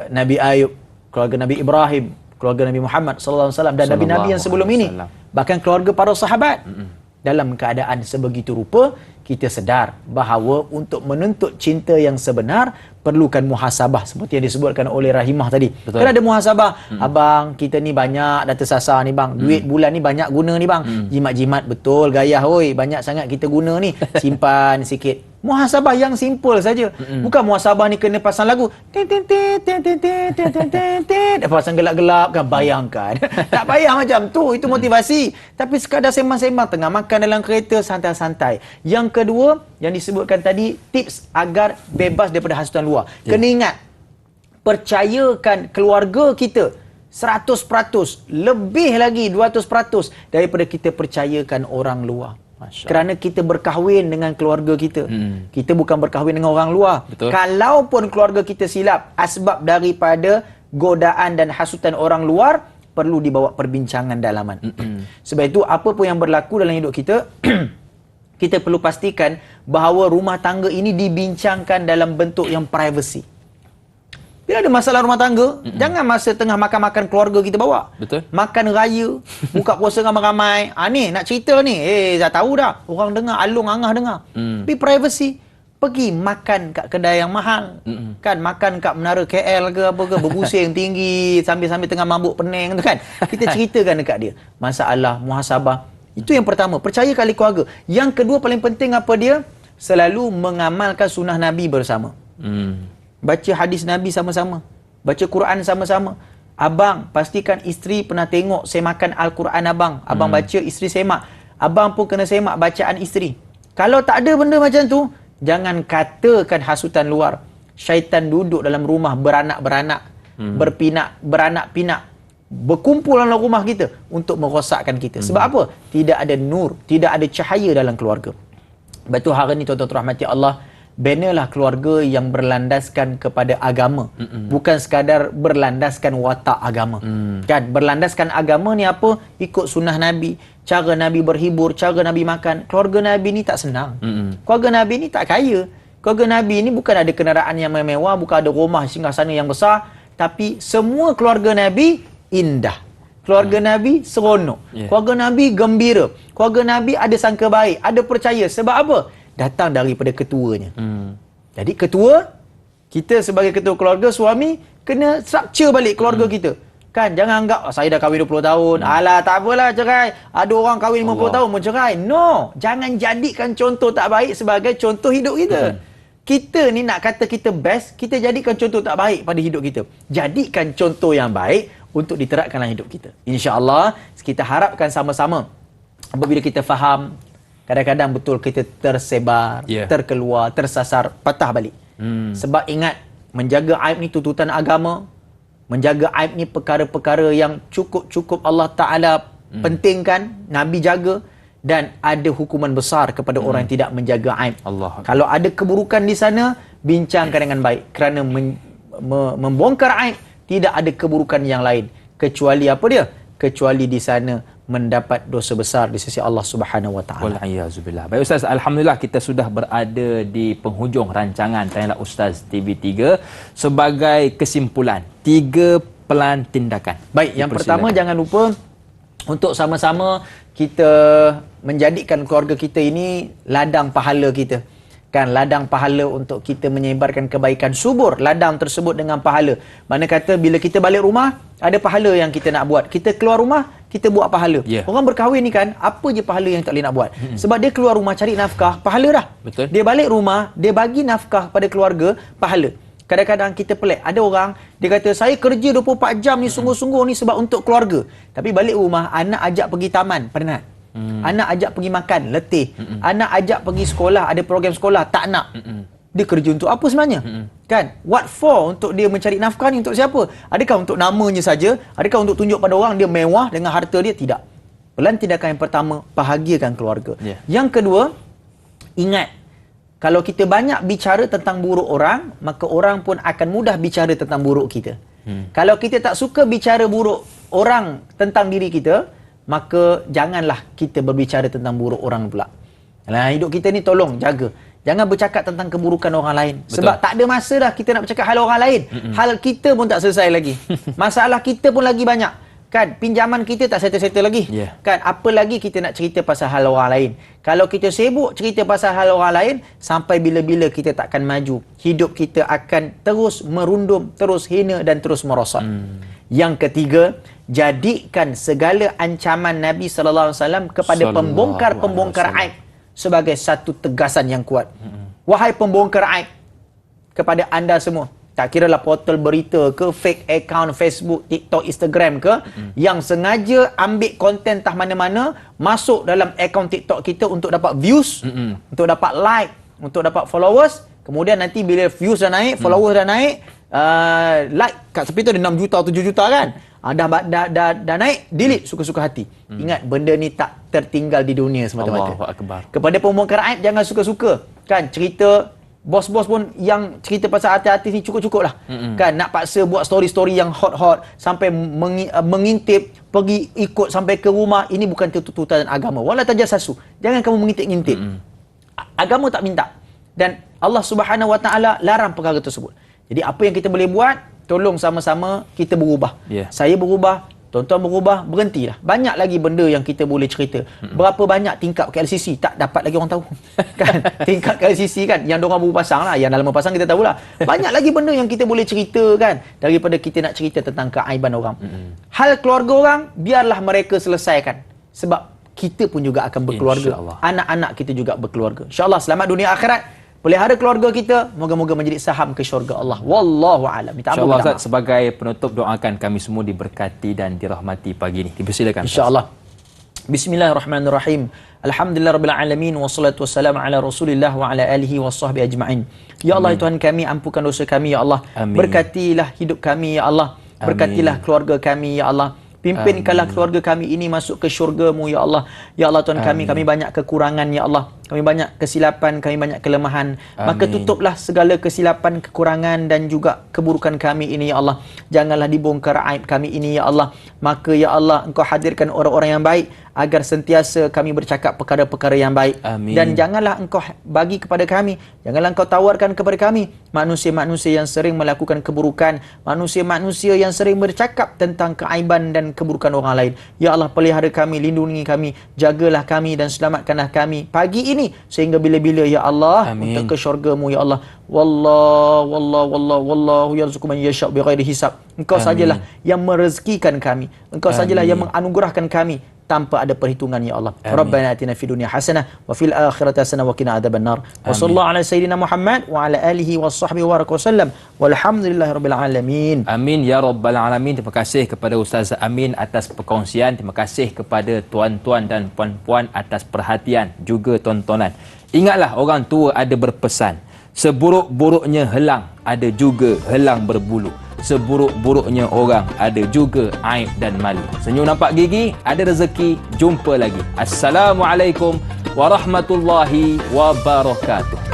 Nabi Ayub, keluarga Nabi Ibrahim, keluarga Nabi Muhammad sallallahu alaihi wasallam dan nabi-nabi yang sebelum ini, bahkan keluarga para sahabat. Dalam keadaan sebegitu rupa, kita sedar bahawa untuk menuntut cinta yang sebenar perlukan muhasabah seperti yang disebutkan oleh Rahimah tadi. Betul. Kan ada muhasabah. Abang, kita ni banyak dah tersasar ni bang. Duit bulan ni banyak guna ni bang. Jimat-jimat betul gayah oi, banyak sangat kita guna ni. Simpan sikit. Muhasabah yang simple saja. Bukan muhasabah ni kena pasang lagu. Pasang gelap-gelap kan, bayangkan. Tak payah macam tu, itu motivasi. Tapi sekadar sembang-sembang tengah makan dalam kereta, santai-santai. Yang kedua, yang disebutkan tadi, tips agar bebas daripada hasutan luar. Kena ingat, percayakan keluarga kita 100%, lebih lagi 200% daripada kita percayakan orang luar. Kerana kita berkahwin dengan keluarga kita. Kita bukan berkahwin dengan orang luar. Betul. Kalaupun keluarga kita silap, asbab daripada godaan dan hasutan orang luar, perlu dibawa perbincangan dalaman. Sebab itu, apa pun yang berlaku dalam hidup kita, kita perlu pastikan bahawa rumah tangga ini dibincangkan dalam bentuk yang privacy. Bila ada masalah rumah tangga, jangan masa tengah makan-makan keluarga kita bawa. Betul. Makan raya, buka puasa ramai-ramai. Ni nak cerita ni. Dah tahu dah. Orang dengar, alung angah dengar. Tapi privacy. Pergi makan kat kedai yang mahal. Kan makan kat menara KL ke apa ke, berbusing tinggi sambil-sambil tengah mabuk pening tu kan. Kita ceritakan dekat dia masalah muhasabah. Itu yang pertama, percaya kali keluarga. Yang kedua paling penting apa dia? Selalu mengamalkan sunnah Nabi bersama. Baca hadis Nabi sama-sama. Baca Quran sama-sama. Abang, pastikan isteri pernah tengok saya makan Al-Quran abang. Abang baca, isteri semak. Abang pun kena semak bacaan isteri. Kalau tak ada benda macam tu, jangan katakan hasutan luar. Syaitan duduk dalam rumah beranak-beranak, berpinak, beranak-pinak, berkumpul dalam rumah kita untuk merosakkan kita. Sebab apa? Tidak ada nur, tidak ada cahaya dalam keluarga. Sebab itu hari ini tuan-tuan rahmati Allah, binalah keluarga yang berlandaskan kepada agama. Bukan sekadar berlandaskan watak agama. Kan? Berlandaskan agama ni apa? Ikut sunnah Nabi. Cara Nabi berhibur, cara Nabi makan. Keluarga Nabi ni tak senang. Keluarga Nabi ni tak kaya. Keluarga Nabi ni bukan ada kenderaan yang mewah, bukan ada rumah singgahsana yang besar. Tapi semua keluarga Nabi indah. Keluarga Nabi seronok. Keluarga Nabi gembira. Keluarga Nabi ada sangka baik, ada percaya. Sebab apa? Datang daripada ketuanya. Jadi ketua, kita sebagai ketua keluarga, suami, kena structure balik keluarga kita. Kan jangan anggap saya dah kahwin 20 tahun. Alah tak apalah cerai. Ada orang kahwin 50 tahun mau cerai. No, jangan jadikan contoh tak baik sebagai contoh hidup kita. Kita ni nak kata kita best, kita jadikan contoh tak baik pada hidup kita. Jadikan contoh yang baik untuk diterapkan dalam hidup kita. Insya-Allah kita harapkan sama-sama apabila kita faham, kadang-kadang betul kita tersebar, terkeluar, tersasar, patah balik. Sebab ingat, menjaga aib ni tuntutan agama. Menjaga aib ni perkara-perkara yang cukup-cukup Allah Ta'ala pentingkan, Nabi jaga, dan ada hukuman besar kepada orang yang tidak menjaga aib. Kalau ada keburukan di sana, bincangkan dengan baik. Kerana membongkar aib, tidak ada keburukan yang lain. Kecuali apa dia? Kecuali di sana mendapat dosa besar di sisi Allah Subhanahu Wa Taala. Wal-a'yazubillah. Baik Ustaz, alhamdulillah kita sudah berada di penghujung rancangan Tanyalah Ustaz TV3. Sebagai kesimpulan, 3 pelan tindakan. Baik, yang pertama jangan lupa untuk sama-sama kita menjadikan keluarga kita ini ladang pahala kita. Kan, ladang pahala untuk kita menyebarkan kebaikan, subur ladang tersebut dengan pahala. Mana kata bila kita balik rumah, ada pahala yang kita nak buat. Kita keluar rumah, kita buat pahala. Orang berkahwin ni kan, apa je pahala yang tak boleh nak buat? Sebab dia keluar rumah cari nafkah, pahala dah. Betul. Dia balik rumah, dia bagi nafkah pada keluarga, pahala. Kadang-kadang kita pelik, ada orang dia kata saya kerja 24 jam ni sungguh-sungguh ni sebab untuk keluarga. Tapi balik rumah, anak ajak pergi taman, penat. Anak ajak pergi makan, letih. Anak ajak pergi sekolah, ada program sekolah, tak nak. Dia kerja untuk apa sebenarnya? Kan? What for? Untuk dia mencari nafkah ni untuk siapa? Adakah untuk namanya saja? Adakah untuk tunjuk pada orang dia mewah dengan harta dia? Tidak. Pelan tindakan yang pertama, bahagiakan keluarga. Yang kedua, ingat, kalau kita banyak bicara tentang buruk orang, maka orang pun akan mudah bicara tentang buruk kita. Kalau kita tak suka bicara buruk orang tentang diri kita, maka janganlah kita berbicara tentang buruk orang pula. Dalam hidup kita ni tolong jaga. Jangan bercakap tentang keburukan orang lain. Betul. Sebab tak ada masa dah kita nak bercakap hal orang lain. Hal kita pun tak selesai lagi. Masalah kita pun lagi banyak. Kan, pinjaman kita tak settle-settle lagi. Kan, apa lagi kita nak cerita pasal hal orang lain. Kalau kita sibuk cerita pasal hal orang lain, sampai bila-bila kita takkan maju. Hidup kita akan terus merundum, terus hina dan terus merosot. Yang ketiga, jadikan segala ancaman Nabi sallallahu alaihi wasallam kepada pembongkar-pembongkar aib sebagai satu tegasan yang kuat. Wahai pembongkar aib, kepada anda semua, tak kiralah portal berita ke, fake account Facebook, TikTok, Instagram ke, yang sengaja ambil konten entah mana-mana masuk dalam akaun TikTok kita untuk dapat views, untuk dapat like, untuk dapat followers. Kemudian nanti bila views dah naik, followers dah naik, like kat tepi tu ada 6 juta, 7 juta kan, dah naik, delete suka-suka hati. Ingat, benda ni tak tertinggal di dunia semata-mata. Allahu Akbar. Kepada pembongkar aib, jangan suka-suka. Kan, cerita bos-bos pun yang cerita pasal artis-artis ni cukup-cukup lah. Kan, nak paksa buat story-story yang hot-hot sampai mengintip, pergi ikut sampai ke rumah. Ini bukan tuntutan agama. Wala tajassasu. Jangan kamu mengintip-ngintip. Agama tak minta. Dan Allah Subhanahu Wa Taala larang perkara tersebut. Jadi apa yang kita boleh buat, tolong sama-sama kita berubah. Saya berubah, tuan-tuan berubah, berhentilah. Banyak lagi benda yang kita boleh cerita. Berapa banyak tingkap KLCC tak dapat lagi orang tahu. Kan? Tingkap KLCC kan, yang diorang baru pasang lah, yang dalam pasang kita tahulah. Banyak lagi benda yang kita boleh cerita kan, daripada kita nak cerita tentang keaiban orang. Hal keluarga orang, biarlah mereka selesaikan. Sebab kita pun juga akan berkeluarga. Anak-anak kita juga berkeluarga. InsyaAllah selamat dunia akhirat. Pelihara keluarga kita, moga-moga menjadi saham ke syurga Allah. Wallahu a'lam. InsyaAllah Ustaz, sebagai penutup, doakan kami semua diberkati dan dirahmati pagi ini. Dipersilakan. InsyaAllah. Bismillahirrahmanirrahim. Alhamdulillahirabbil alamin, wassalatu wassalamu ala Rasulillah wa ala alihi washabbihi ajma'in. Ya Allah, Tuhan kami, ampunkan dosa kami ya Allah. Amin. Berkatilah hidup kami ya Allah. Berkatilah keluarga kami ya Allah. Pimpinkanlah keluarga kami ini masuk ke syurga-Mu ya Allah. Ya Allah Tuhan kami banyak kekurangan ya Allah. Kami banyak kesilapan, kami banyak kelemahan. Maka tutuplah segala kesilapan, kekurangan dan juga keburukan kami ini ya Allah. Janganlah dibongkar aib kami ini ya Allah. Maka ya Allah, Engkau hadirkan orang-orang yang baik agar sentiasa kami bercakap perkara-perkara yang baik. Amin. Dan janganlah Engkau bagi kepada kami, janganlah Engkau tawarkan kepada kami manusia-manusia yang sering melakukan keburukan, manusia-manusia yang sering bercakap tentang keaiban dan keburukan orang lain. Ya Allah, pelihara kami, lindungi kami, jagalah kami dan selamatkanlah kami pagi ini ini sehingga bila-bila ya Allah untuk ke syurga-Mu ya Allah. Wallahu yarzuqu man yasha' bighairi hisab. Engkau sajalah yang merezekikan kami. Engkau sajalah yang menganugerahkan kami tanpa ada perhitungan ya Allah. Rabbana atina fid dunya hasanah wa fil akhirati hasanah wa qina adzabannar. Wa sallallahu ala sayyidina Muhammad wa ala alihi washabbihi wa wasallam. Walhamdulillahirabbil alamin. Amin ya rabbal alamin. Terima kasih kepada Ustaz Amin atas perkongsian. Terima kasih kepada tuan-tuan dan puan-puan atas perhatian juga tontonan. Ingatlah orang tua ada berpesan, seburuk-buruknya helang ada juga helang berbulu. Seburuk-buruknya orang ada juga aib dan malu. Senyum nampak gigi, ada rezeki. Jumpa lagi. Assalamualaikum warahmatullahi wabarakatuh.